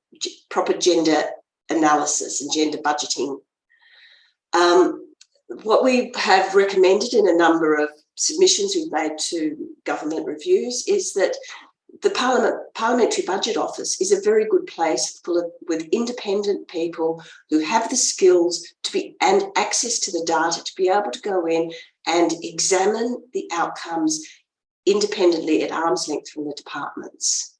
proper gender analysis and gender budgeting. What we have recommended in a number of submissions we've made to government reviews is that the Parliamentary Budget Office is a very good place with independent people who have the skills and access to the data to be able to go in and examine the outcomes independently at arm's length from the departments.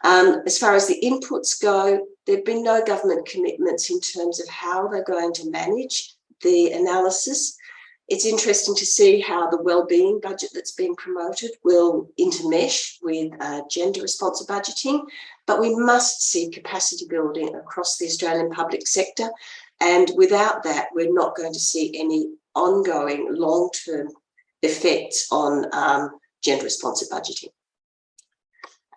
As far as the inputs go, there have been no government commitments in terms of how they're going to manage the analysis. It's interesting to see how the wellbeing budget that's being promoted will intermesh with gender responsive budgeting, but we must see capacity building across the Australian public sector. And without that, we're not going to see any ongoing long-term effects on gender responsive budgeting.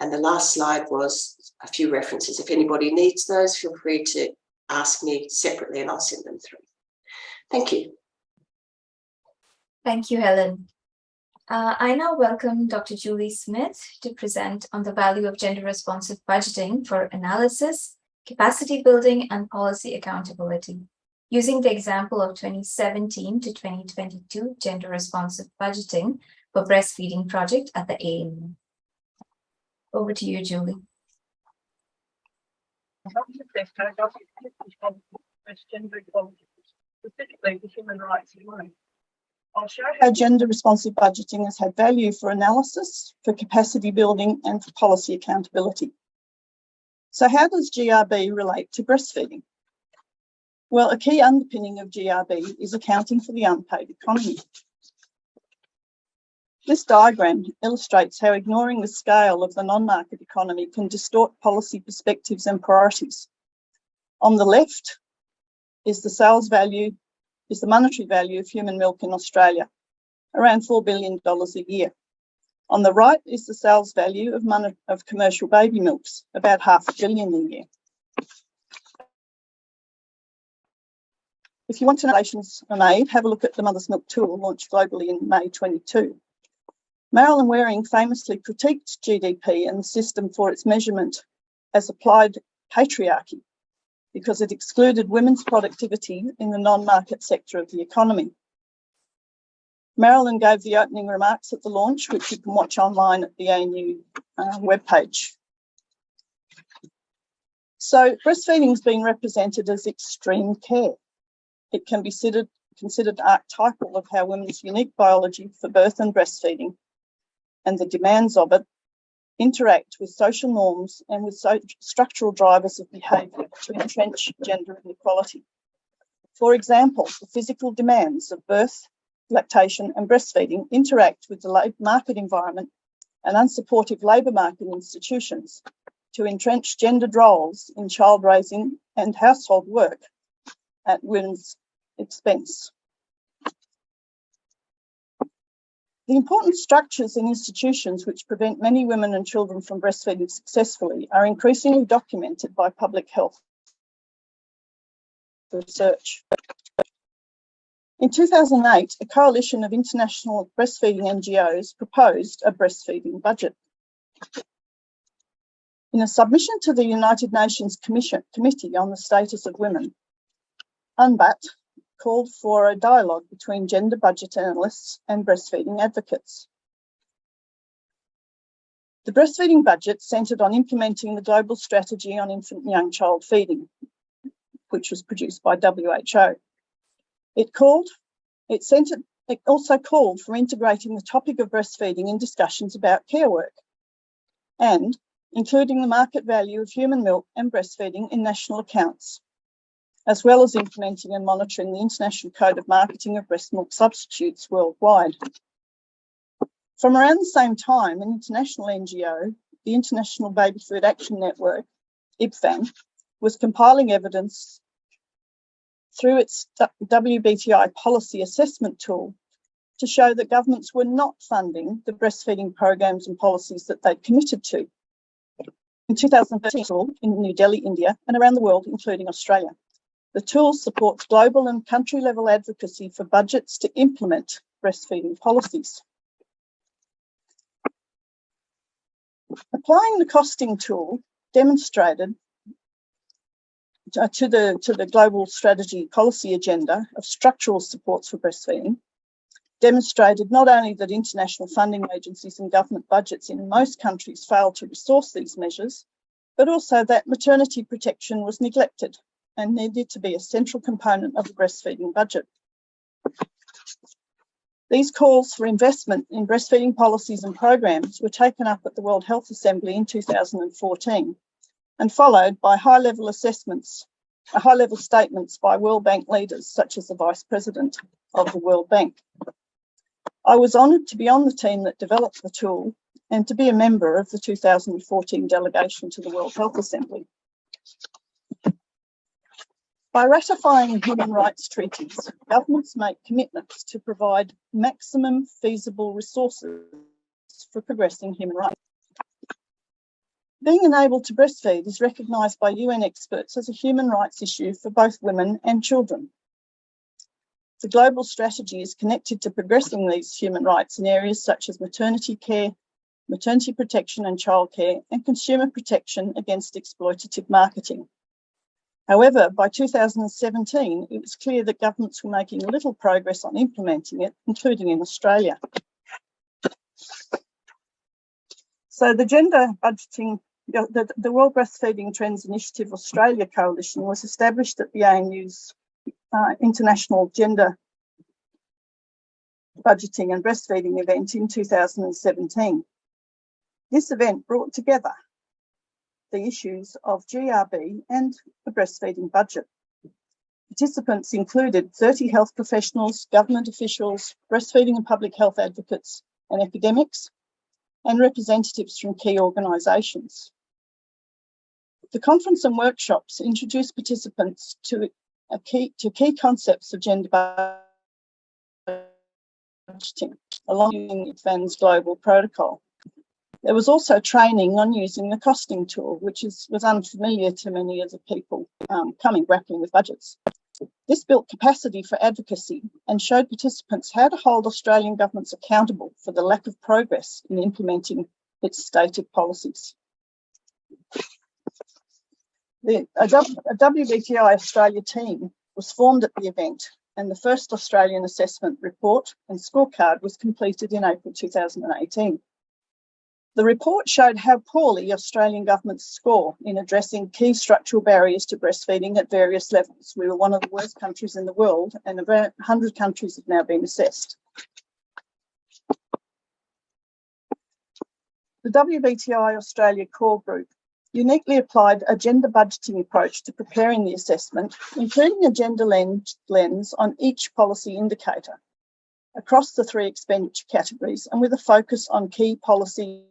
And the last slide was a few references. If anybody needs those, feel free to ask me separately and I'll send them through. Thank you. Thank you, Helen. I now welcome Dr. Julie Smith to present on the value of gender responsive budgeting for analysis, capacity building, and policy accountability, using the example of 2017 to 2022 gender responsive budgeting for breastfeeding project at the ANU. Over to you, Julie. Specifically the human rights in mind. I'll show how gender responsive budgeting has had value for analysis, for capacity building, and for policy accountability. So how does GRB relate to breastfeeding? Well, a key underpinning of GRB is accounting for the unpaid economy. This diagram illustrates how ignoring the scale of the non-market economy can distort policy perspectives and priorities. On the left is the monetary value of human milk in Australia, around $4 billion a year. On the right is the sales value of commercial baby milks, about $500 million a year. If you want to know how relations are made, have a look at the Mother's Milk tool launched globally in May 22. Marilyn Waring famously critiqued GDP and the system for its measurement as applied patriarchy, because it excluded women's productivity in the non-market sector of the economy. Marilyn gave the opening remarks at the launch, which you can watch online at the ANU webpage. So breastfeeding is being represented as extreme care. It can be considered archetypal of how women's unique biology for birth and breastfeeding and the demands of it interact with social norms and with structural drivers of behaviour to entrench gender inequality. For example, the physical demands of birth, lactation and breastfeeding interact with the labour market environment and unsupportive labour market institutions to entrench gendered roles in child raising and household work at women's expense. The important structures and institutions which prevent many women and children from breastfeeding successfully are increasingly documented by public health research. In 2008, a coalition of international breastfeeding NGOs proposed a breastfeeding budget. In a submission to the United Nations Committee on the Status of Women, UNBAT called for a dialogue between gender budget analysts and breastfeeding advocates. The breastfeeding budget centred on implementing the Global Strategy on Infant and Young Child Feeding, which was produced by WHO. It also called for integrating the topic of breastfeeding in discussions about care work and including the market value of human milk and breastfeeding in national accounts, as well as implementing and monitoring the International Code of Marketing of Breast Milk Substitutes worldwide. From around the same time, an international NGO, the International Baby Food Action Network, IBFAN, was compiling evidence through its WBTI policy assessment tool to show that governments were not funding the breastfeeding programs and policies that they'd committed to. In 2013, in New Delhi, India, and around the world, including Australia, the tool supports global and country-level advocacy for budgets to implement breastfeeding policies. Applying the costing tool demonstrated to the global strategy policy agenda of structural supports for breastfeeding, demonstrated not only that international funding agencies and government budgets in most countries failed to resource these measures, but also that maternity protection was neglected and needed to be a central component of the breastfeeding budget. These calls for investment in breastfeeding policies and programs were taken up at the World Health Assembly in 2014 and followed by high-level statements by World Bank leaders such as the Vice President of the World Bank. I was honoured to be on the team that developed the tool and to be a member of the 2014 delegation to the World Health Assembly. By ratifying human rights treaties, governments make commitments to provide maximum feasible resources for progressing human rights. Being enabled to breastfeed is recognised by UN experts as a human rights issue for both women and children. The global strategy is connected to progressing these human rights in areas such as maternity care, maternity protection and childcare, and consumer protection against exploitative marketing, However, by 2017, it was clear that governments were making little progress on implementing it, including in Australia. So the gender budgeting, the World Breastfeeding Trends Initiative Australia Coalition was established at the ANU's International Gender Budgeting and Breastfeeding event in 2017. This event brought together the issues of GRB and the breastfeeding budget. Participants included 30 health professionals, government officials, breastfeeding and public health advocates and academics, and representatives from key organisations. The conference and workshops introduced participants to key concepts of gender budgeting, along with FAN's global protocol. There was also training on using the costing tool, which was unfamiliar to many of the people grappling with budgets. This built capacity for advocacy and showed participants how to hold Australian governments accountable for the lack of progress in implementing its stated policies. A WBTI Australia team was formed at the event, and the first Australian assessment report and scorecard was completed in April 2018. The report showed how poorly Australian governments score in addressing key structural barriers to breastfeeding at various levels. We were one of the worst countries in the world, and about 100 countries have now been assessed. The WBTI Australia Core Group uniquely applied a gender budgeting approach to preparing the assessment, including a gender lens on each policy indicator across the 3 expenditure categories, and with a focus on key policy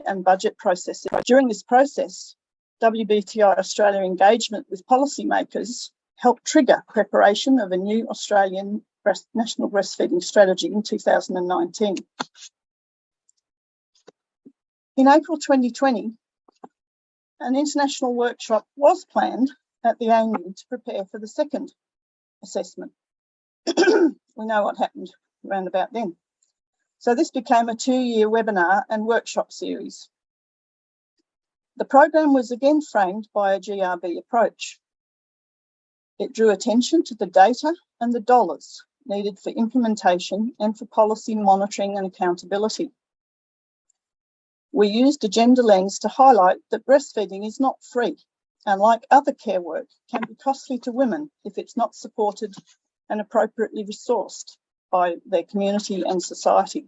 and budget processes. During this process, WBTI Australia engagement with policymakers helped trigger preparation of a new Australian national breastfeeding strategy in 2019. In April 2020, an international workshop was planned at the ANU to prepare for the second assessment. We know what happened around about then. So this became a 2-year webinar and workshop series. The program was again framed by a GRB approach. It drew attention to the data and the dollars needed for implementation and for policy monitoring and accountability. We used a gender lens to highlight that breastfeeding is not free, and like other care work, can be costly to women if it's not supported and appropriately resourced by their community and society.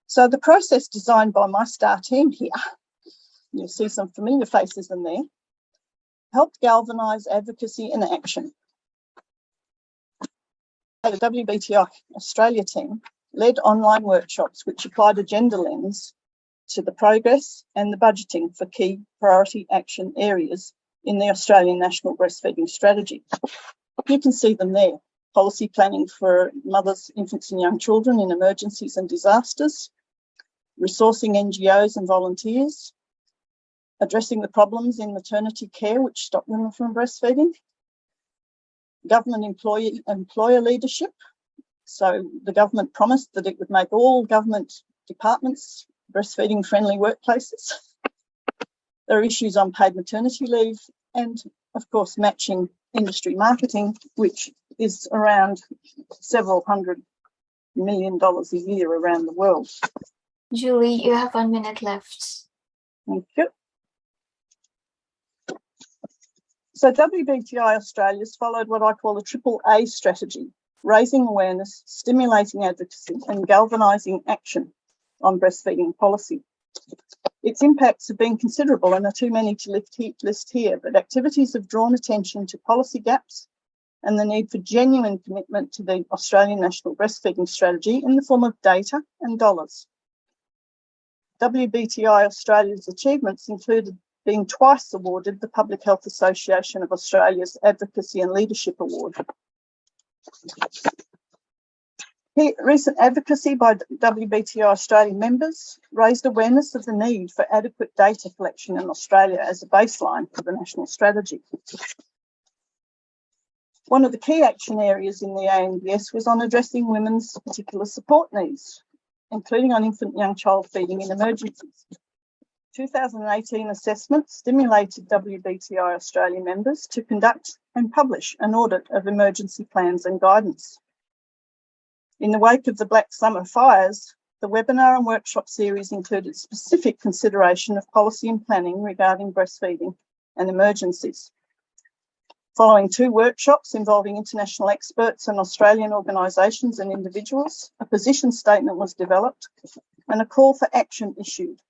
So the process designed by my star team here, you'll see some familiar faces in there, helped galvanise advocacy and action. The WBTI Australia team led online workshops which applied a gender lens to the progress and the budgeting for key priority action areas in the Australian National Breastfeeding Strategy. You can see them there. Policy planning for mothers, infants and young children in emergencies and disasters, resourcing NGOs and volunteers, addressing the problems in maternity care which stop women from breastfeeding, government employer leadership. So the government promised that it would make all government departments breastfeeding friendly workplaces. There are issues on paid maternity leave and, of course, matching industry marketing, which is around several $100 million a year around the world. Julie, you have 1 minute left. Thank you. So WBTI Australia's followed what I call a AAA strategy, raising awareness, stimulating advocacy and galvanising action on breastfeeding policy. Its impacts have been considerable and are too many to list here, but activities have drawn attention to policy gaps and the need for genuine commitment to the Australian National Breastfeeding Strategy in the form of data and dollars. WBTI Australia's achievements included being twice awarded the Public Health Association of Australia's Advocacy and Leadership Award. Recent advocacy by WBTI Australia members raised awareness of the need for adequate data collection in Australia as a baseline for the national strategy. One of the key action areas in the ANBS was on addressing women's particular support needs, including on infant and young child feeding in emergencies. 2018 assessment stimulated WBTI Australia members to conduct and publish an audit of emergency plans and guidance. In the wake of the Black Summer fires, the webinar and workshop series included specific consideration of policy and planning regarding breastfeeding and emergencies. Following 2 workshops involving international experts and Australian organisations and individuals, a position statement was developed and a call for action issued,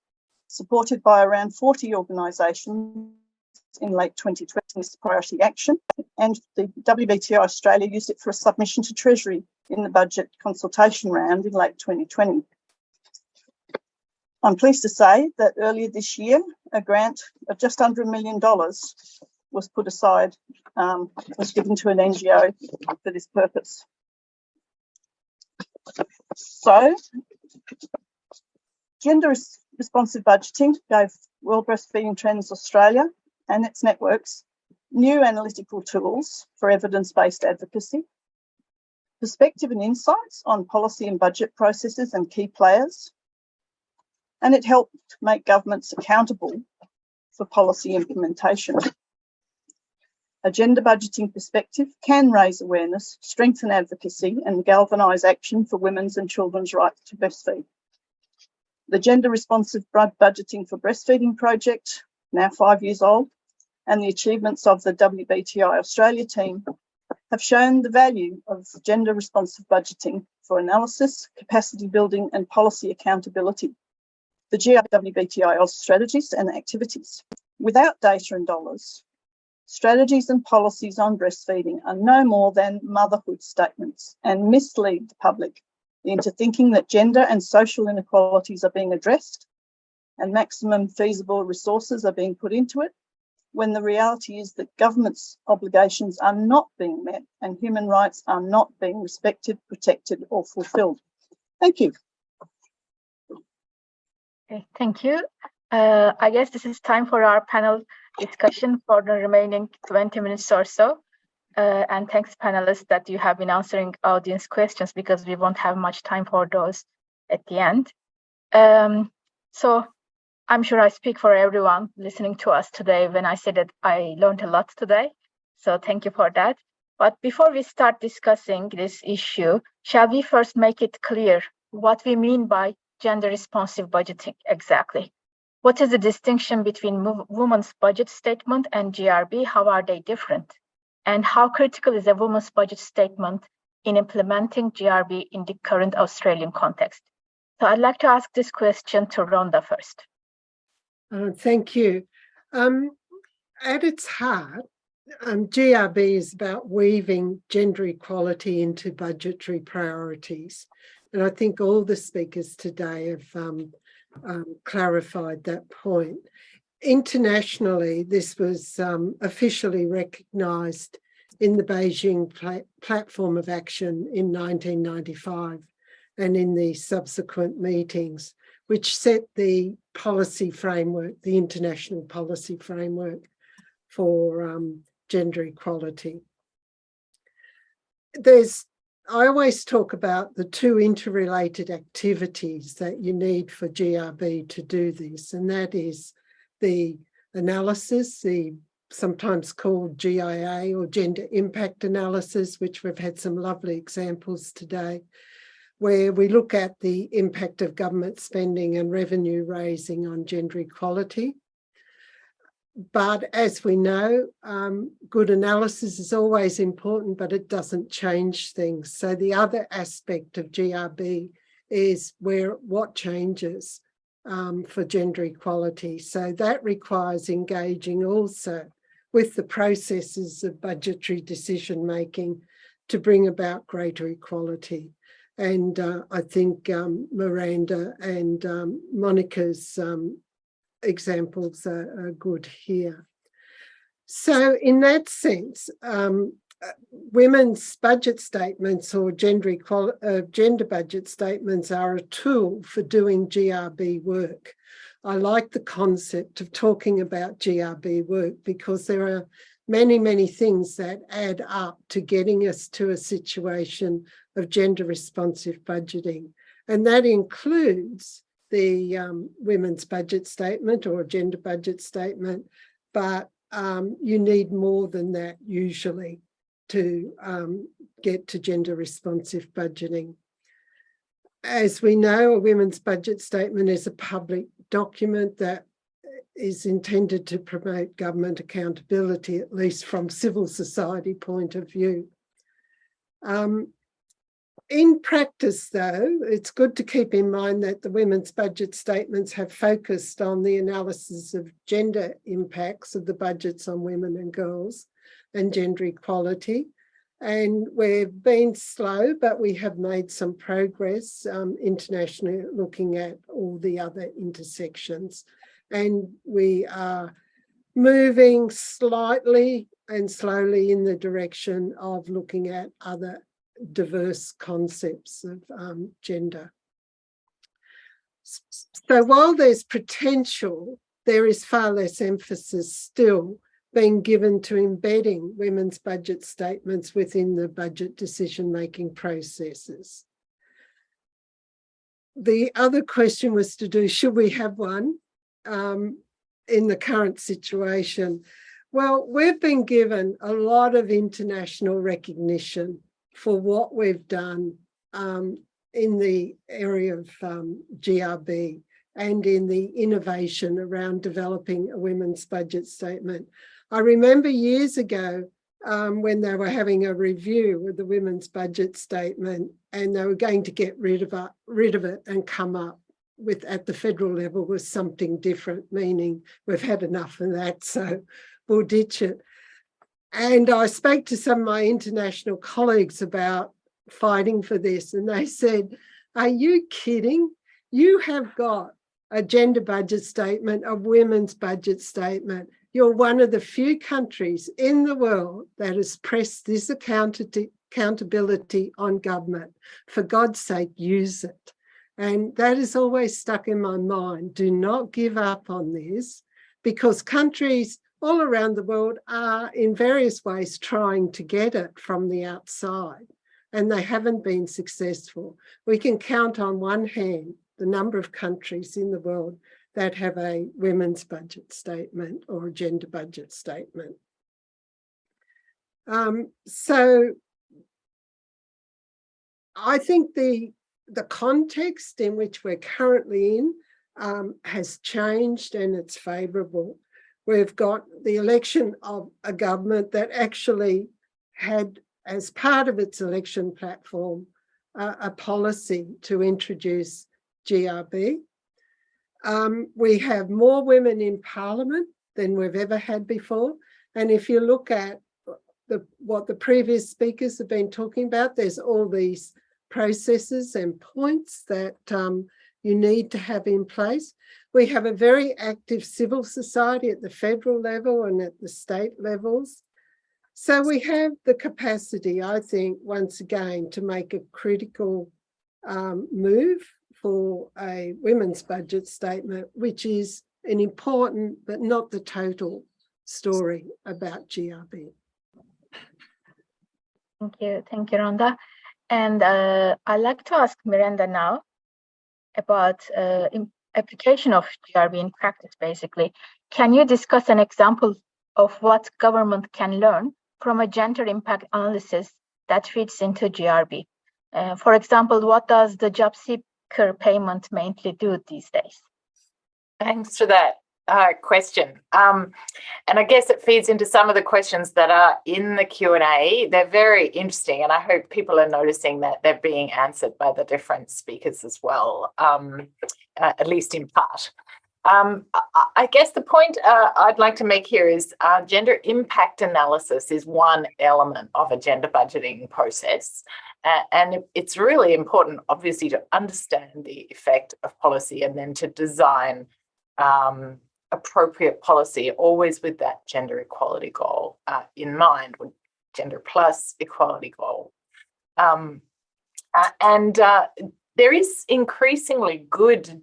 supported by around 40 organisations in late 2020 as priority action, and the WBTI Australia used it for a submission to Treasury in the budget consultation round in late 2020. I'm pleased to say that earlier this year, a grant of just under $1 million was put aside, was given to an NGO for this purpose. So, gender responsive budgeting gave World Breastfeeding Trends Australia and its networks new analytical tools for evidence-based advocacy, perspective and insights on policy and budget processes and key players, and it helped make governments accountable for policy implementation. A gender budgeting perspective can raise awareness, strengthen advocacy, and galvanise action for women's and children's right to breastfeed. The Gender Responsive Budgeting for Breastfeeding project, now 5 years old, and the achievements of the WBTI Australia team have shown the value of gender responsive budgeting for analysis, capacity building, and policy accountability. The WBTI strategies and activities. Without data and dollars, strategies and policies on breastfeeding are no more than motherhood statements and mislead the public into thinking that gender and social inequalities are being addressed and maximum feasible resources are being put into it, when the reality is that government's obligations are not being met and human rights are not being respected, protected, or fulfilled. Thank you. Okay, thank you. I guess this is time for our panel discussion for the remaining 20 minutes or so. And thanks, panelists, that you have been answering audience questions because we won't have much time for those at the end. So I'm sure I speak for everyone listening to us today when I say that I learned a lot today. So thank you for that. But before we start discussing this issue, shall we first make it clear what we mean by gender responsive budgeting exactly? What is the distinction between women's budget statement and GRB? How are they different? And how critical is a woman's budget statement in implementing GRB in the current Australian context? So I'd like to ask this question to Rhonda first. Thank you. At its heart, GRB is about weaving gender equality into budgetary priorities. And I think all the speakers today have clarified that point. Internationally, this was officially recognised in the Beijing Platform of Action in 1995 and in the subsequent meetings, which set the policy framework, the international policy framework for gender equality. I always talk about the 2 interrelated activities that you need for GRB to do this, and that is the analysis, the sometimes called GIA or gender impact analysis, which we've had some lovely examples today, where we look at the impact of government spending and revenue raising on gender equality. But as we know, good analysis is always important, but it doesn't change things. So the other aspect of GRB is what changes for gender equality. So that requires engaging also with the processes of budgetary decision making to bring about greater equality. And I think Miranda and Monica's examples are good here. So in that sense, women's budget statements or gender budget statements are a tool for doing GRB work. I like the concept of talking about GRB work because there are many, many things that add up to getting us to a situation of gender responsive budgeting. And that includes the women's budget statement or gender budget statement, but you need more than that usually to get to gender responsive budgeting. As we know, a women's budget statement is a public document that is intended to promote government accountability, at least from civil society point of view. In practice, though, it's good to keep in mind that the women's budget statements have focused on the analysis of gender impacts of the budgets on women and girls and gender equality. And we've been slow, but we have made some progress internationally looking at all the other intersections. And we are moving slightly and slowly in the direction of looking at other diverse concepts of gender. So while there's potential, there is far less emphasis still being given to embedding women's budget statements within the budget decision-making processes. The other question was to do, should we have one in the current situation? Well, we've been given a lot of international recognition for what we've done in the area of GRB and in the innovation around developing a women's budget statement. I remember years ago when they were having a review of the women's budget statement and they were going to get rid of it and come up with, at the federal level, with something different, meaning we've had enough of that, so we'll ditch it. And I spoke to some of my international colleagues about fighting for this, and they said, are you kidding? You have got a gender budget statement, a women's budget statement. You're one of the few countries in the world that has pressed this accountability on government. For God's sake, use it. And that is always stuck in my mind. Do not give up on this, because countries all around the world are in various ways trying to get it from the outside, and they haven't been successful. We can count on one hand the number of countries in the world that have a women's budget statement or a gender budget statement. So I think the context in which we're currently in has changed, and it's favourable. We've got the election of a government that actually had, as part of its election platform, a policy to introduce GRB. We have more women in Parliament than we've ever had before. And if you look at what the previous speakers have been talking about, there's all these processes and points that you need to have in place. We have a very active civil society at the federal level and at the state levels. So we have the capacity, I think, once again, to make a critical move for a women's budget statement, which is an important but not the total story about GRB. Thank you, Rhonda. And I'd like to ask Miranda now about application of GRB in practice, basically. Can you discuss an example of what government can learn from a gender impact analysis that feeds into GRB? For example, what does the job seeker payment mainly do these days? Thanks for that question. And I guess it feeds into some of the questions that are in the Q&A. They're very interesting, and I hope people are noticing that they're being answered by the different speakers as well, at least in part. I guess the point I'd like to make here is gender impact analysis is one element of a gender budgeting process. And it's really important, obviously, to understand the effect of policy and then to design appropriate policy, always with that gender equality goal in mind, with gender plus equality goal. There is increasingly good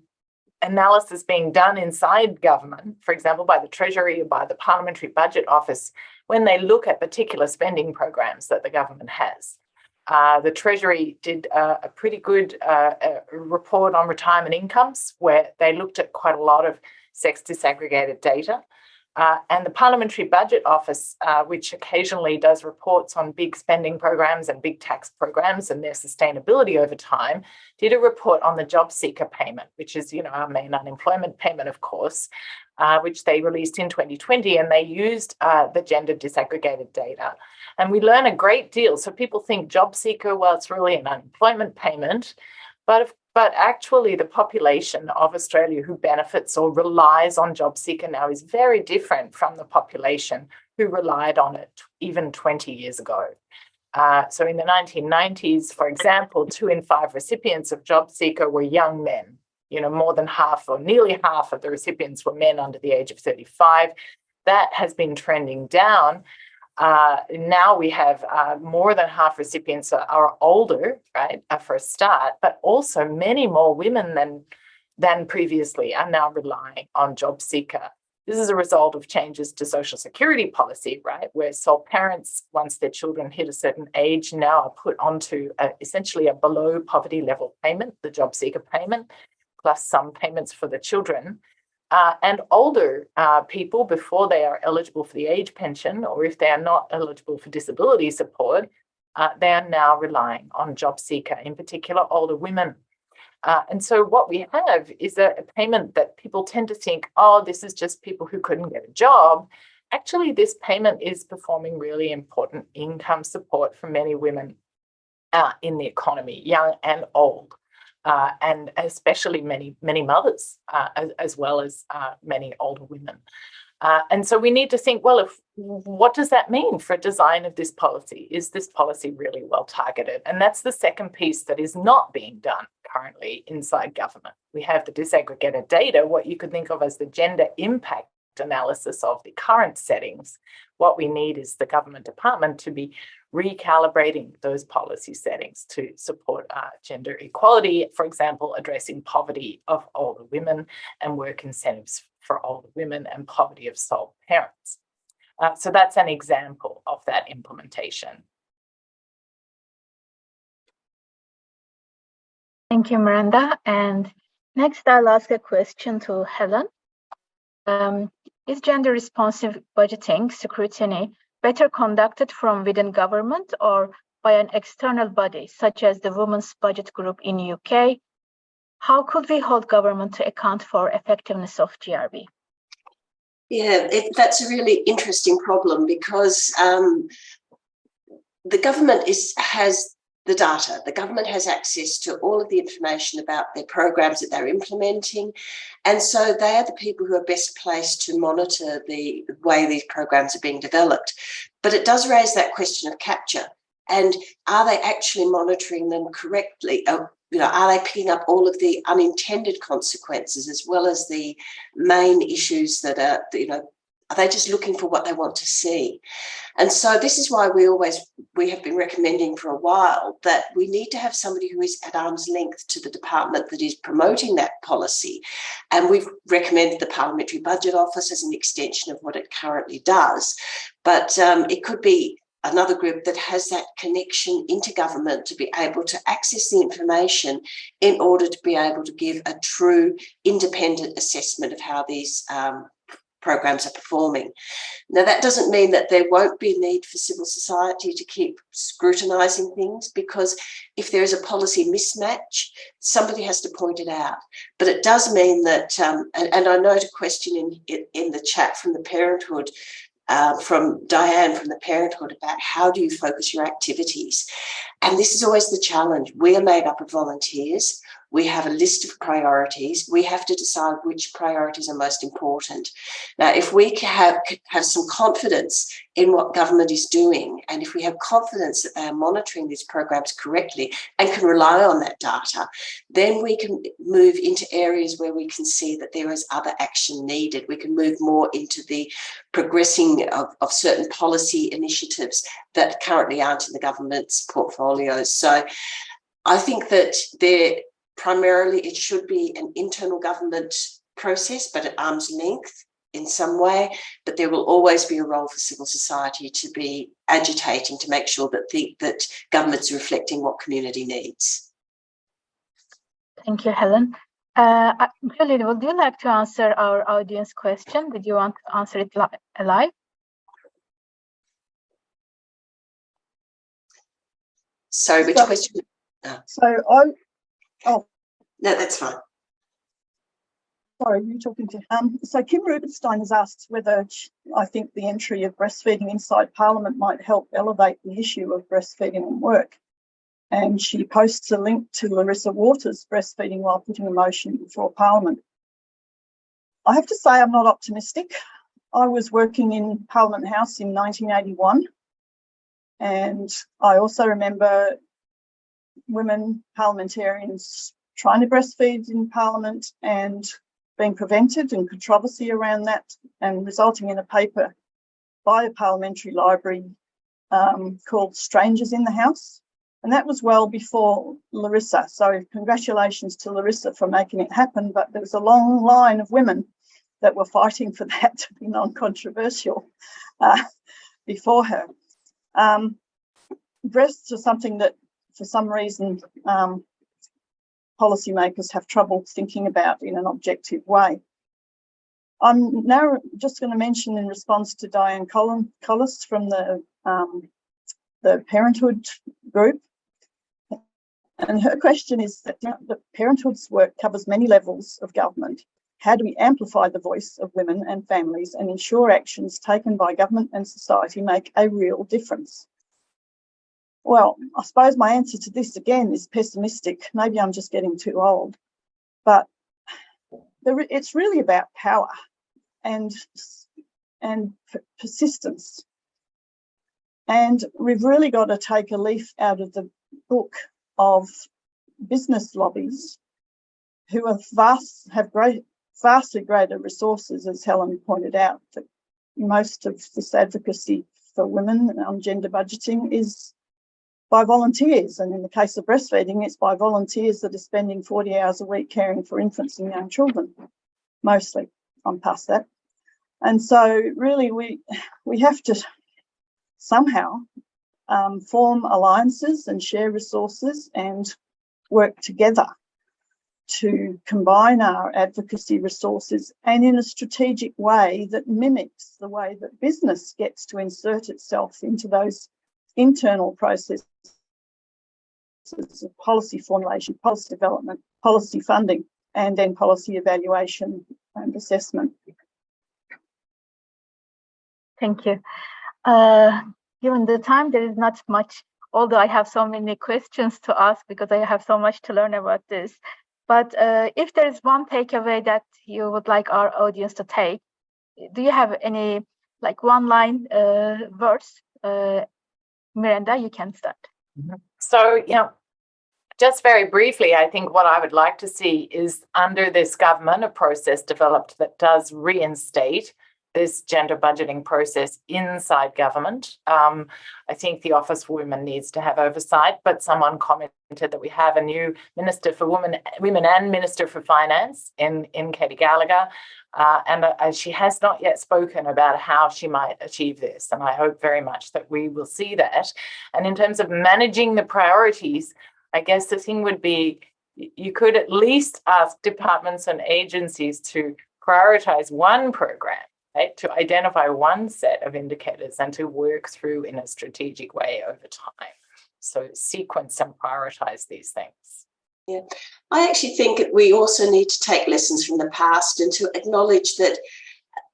analysis being done inside government, for example, by the Treasury or by the Parliamentary Budget Office, when they look at particular spending programs that the government has. The Treasury did a pretty good report on retirement incomes, where they looked at quite a lot of sex disaggregated data. And the Parliamentary Budget Office, which occasionally does reports on big spending programs and big tax programs and their sustainability over time, did a report on the job seeker payment, which is, our main unemployment payment, of course, which they released in 2020, and they used the gender disaggregated data. And we learn a great deal. So people think job seeker, well, it's really an unemployment payment, but actually the population of Australia who benefits or relies on job seeker now is very different from the population who relied on it even 20 years ago. So in the 1990s, for example, 2 in 5 recipients of job seeker were young men. More than half or nearly half of the recipients were men under the age of 35. That has been trending down. Now we have more than half recipients are older, right, for a start, but also many more women than previously are now relying on job seeker. This is a result of changes to social security policy, right, where sole parents, once their children hit a certain age, now are put onto essentially a below poverty level payment, the job seeker payment, plus some payments for the children. And older people, before they are eligible for the age pension, or if they are not eligible for disability support, they are now relying on job seeker, in particular older women. And so what we have is a payment that people tend to think, oh, this is just people who couldn't get a job. Actually, this payment is performing really important income support for many women in the economy, young and old. And especially many mothers, as well as many older women. And so we need to think, well, what does that mean for design of this policy? Is this policy really well targeted? And that's the second piece that is not being done currently inside government. We have the disaggregated data, what you could think of as the gender impact analysis of the current settings. What we need is the government department to be recalibrating those policy settings to support gender equality, for example, addressing poverty of older women and work incentives for older women and poverty of sole parents. So that's an example of that implementation. Thank you, Miranda. And next, I'll ask a question to Helen. Is gender responsive budgeting scrutiny better conducted from within government or by an external body, such as the Women's Budget Group in UK? How could we hold government to account for effectiveness of GRB? Yeah, that's a really interesting problem because the government has the data. The government has access to all of the information about their programs that they're implementing. And so they are the people who are best placed to monitor the way these programs are being developed. But it does raise that question of capture. And are they actually monitoring them correctly? Are they picking up all of the unintended consequences as well as the main issues that are they just looking for what they want to see? And so this is why we have been recommending for a while that we need to have somebody who is at arm's length to the department that is promoting that policy. And we've recommended the Parliamentary Budget Office as an extension of what it currently does. But it could be another group that has that connection into government to be able to access the information in order to be able to give a true independent assessment of how these programs are performing. Now, that doesn't mean that there won't be a need for civil society to keep scrutinising things, because if there is a policy mismatch, somebody has to point it out. But it does mean that, and I note a question in the chat from the Parenthood, from Diane from the Parenthood, about how do you focus your activities? And this is always the challenge. We are made up of volunteers. We have a list of priorities. We have to decide which priorities are most important. Now, if we have some confidence in what government is doing, and if we have confidence that they are monitoring these programs correctly and can rely on that data, then we can move into areas where we can see that there is other action needed. We can move more into the progressing of certain policy initiatives that currently aren't in the government's portfolios. So I think that primarily it should be an internal government process, but at arm's length, in some way, but there will always be a role for civil society to be agitating to make sure that governments are reflecting what community needs. Thank you, Helen. Julie, would you like to answer our audience question? Did you want to answer it live? Sorry, which question? Oh, no, that's fine. Sorry, you're talking to. So Kim Rubenstein has asked whether I think the entry of breastfeeding inside Parliament might help elevate the issue of breastfeeding and work. And she posts a link to Larissa Waters' breastfeeding while putting a motion before Parliament. I have to say I'm not optimistic. I was working in Parliament House in 1981, and I also remember women parliamentarians trying to breastfeed in Parliament and being prevented, and controversy around that, and resulting in a paper by a parliamentary library called Strangers in the House. And that was well before Larissa. So congratulations to Larissa for making it happen. But there was a long line of women that were fighting for that to be non-controversial before her. Breasts are something that, for some reason, policymakers have trouble thinking about in an objective way. I'm now just going to mention, in response to Diane Collis from the Parenthood group, and her question is that the Parenthood's work covers many levels of government. How do we amplify the voice of women and families and ensure actions taken by government and society make a real difference? Well, I suppose my answer to this again is pessimistic. Maybe I'm just getting too old, but it's really about power and persistence. And we've really got to take a leaf out of the book of business lobbies who have vastly greater resources, as Helen pointed out. That most of this advocacy for women on gender budgeting is by volunteers, and in the case of breastfeeding, it's by volunteers that are spending 40 hours a week caring for infants and young children, mostly. I'm past that. And so really we have to somehow form alliances and share resources and work together to combine our advocacy resources, and in a strategic way that mimics the way that business gets to insert itself into those internal processes of policy formulation, policy development, policy funding, and then policy evaluation and assessment. Thank you. Given the time, there is not much, although I have so many questions to ask because I have so much to learn about this. But if there is one takeaway that you would like our audience to take, do you have any one-line words? Miranda, you can start. So, just very briefly, I think what I would like to see is, under this government, a process developed that does reinstate this gender budgeting process inside government. I think the Office for Women needs to have oversight, but someone commented that we have a new Minister for Women and Minister for Finance in Katie Gallagher, and she has not yet spoken about how she might achieve this, and I hope very much that we will see that. And in terms of managing the priorities, I guess the thing would be, you could at least ask departments and agencies to prioritise one program, right, to identify one set of indicators and to work through in a strategic way over time. So sequence and prioritise these things. Yeah, I actually think that we also need to take lessons from the past and to acknowledge that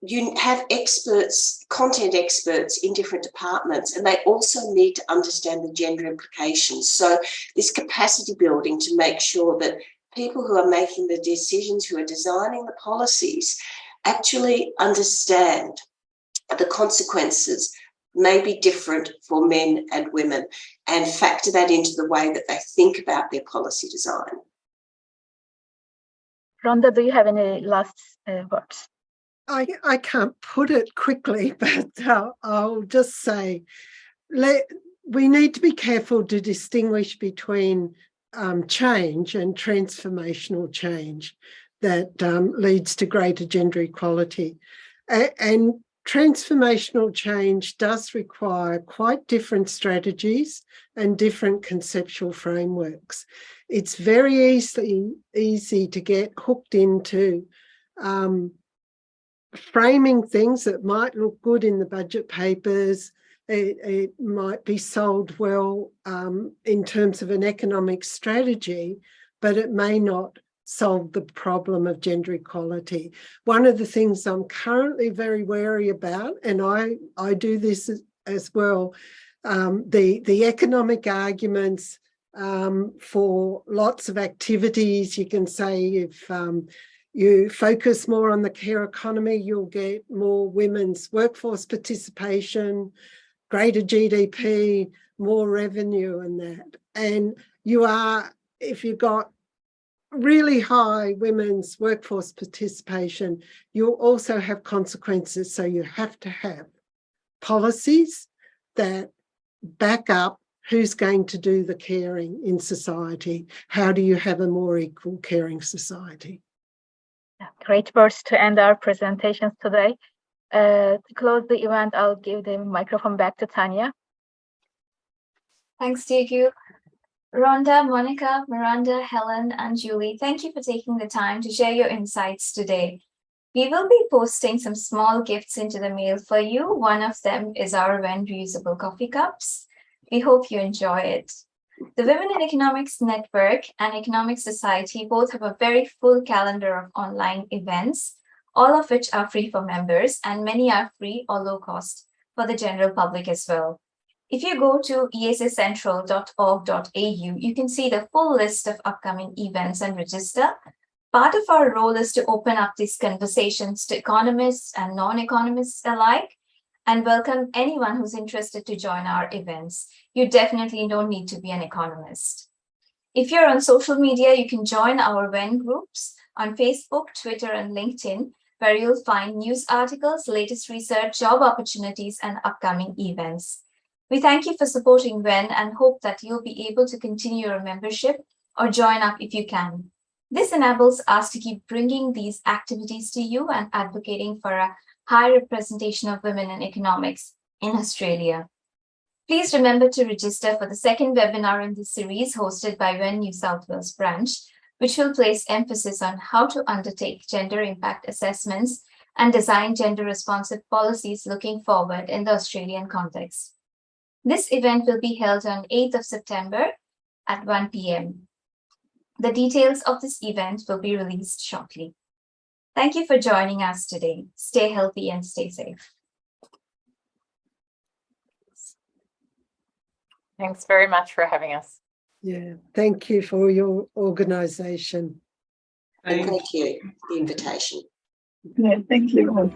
you have experts, content experts in different departments, and they also need to understand the gender implications. So this capacity building to make sure that people who are making the decisions, who are designing the policies, actually understand the consequences may be different for men and women, and factor that into the way that they think about their policy design. Rhonda, do you have any last words? I can't put it quickly, but I'll just say we need to be careful to distinguish between change and transformational change that leads to greater gender equality. And transformational change does require quite different strategies and different conceptual frameworks. It's very easy to get hooked into framing things that might look good in the budget papers. It might be sold well in terms of an economic strategy, but it may not solve the problem of gender equality. One of the things I'm currently very wary about, and I do this as well, the economic arguments for lots of activities. You can say if you focus more on the care economy, you'll get more women's workforce participation, greater GDP, more revenue and that. And if you've got really high women's workforce participation, you'll also have consequences. So you have to have policies that back up who's going to do the caring in society. How do you have a more equal caring society? Great words to end our presentations today. To close the event, I'll give the microphone back to Tanya. Thanks, Diego. Rhonda, Monica, Miranda, Helen, and Julie, thank you for taking the time to share your insights today. We will be posting some small gifts into the mail for you. One of them is our When reusable coffee cups. We hope you enjoy it. The Women in Economics Network and Economic Society both have a very full calendar of online events, all of which are free for members, and many are free or low cost for the general public as well. If you go to esacentral.org.au, you can see the full list of upcoming events and register. Part of our role is to open up these conversations to economists and non-economists alike, and welcome anyone who's interested to join our events. You definitely don't need to be an economist. If you're on social media, you can join our WEN groups on Facebook, Twitter, and LinkedIn, where you'll find news articles, latest research, job opportunities, and upcoming events. We thank you for supporting WEN and hope that you'll be able to continue your membership or join up if you can. This enables us to keep bringing these activities to you and advocating for a high representation of women in economics in Australia. Please remember to register for the second webinar in this series hosted by WEN New South Wales branch, which will place emphasis on how to undertake gender impact assessments and design gender-responsive policies looking forward in the Australian context. This event will be held on 8th of September at 1 p.m. The details of this event will be released shortly. Thank you for joining us today. Stay healthy and stay safe. Thanks very much for having us. Yeah, thank you for your organisation. And thank you for the invitation. Yeah, thank you all.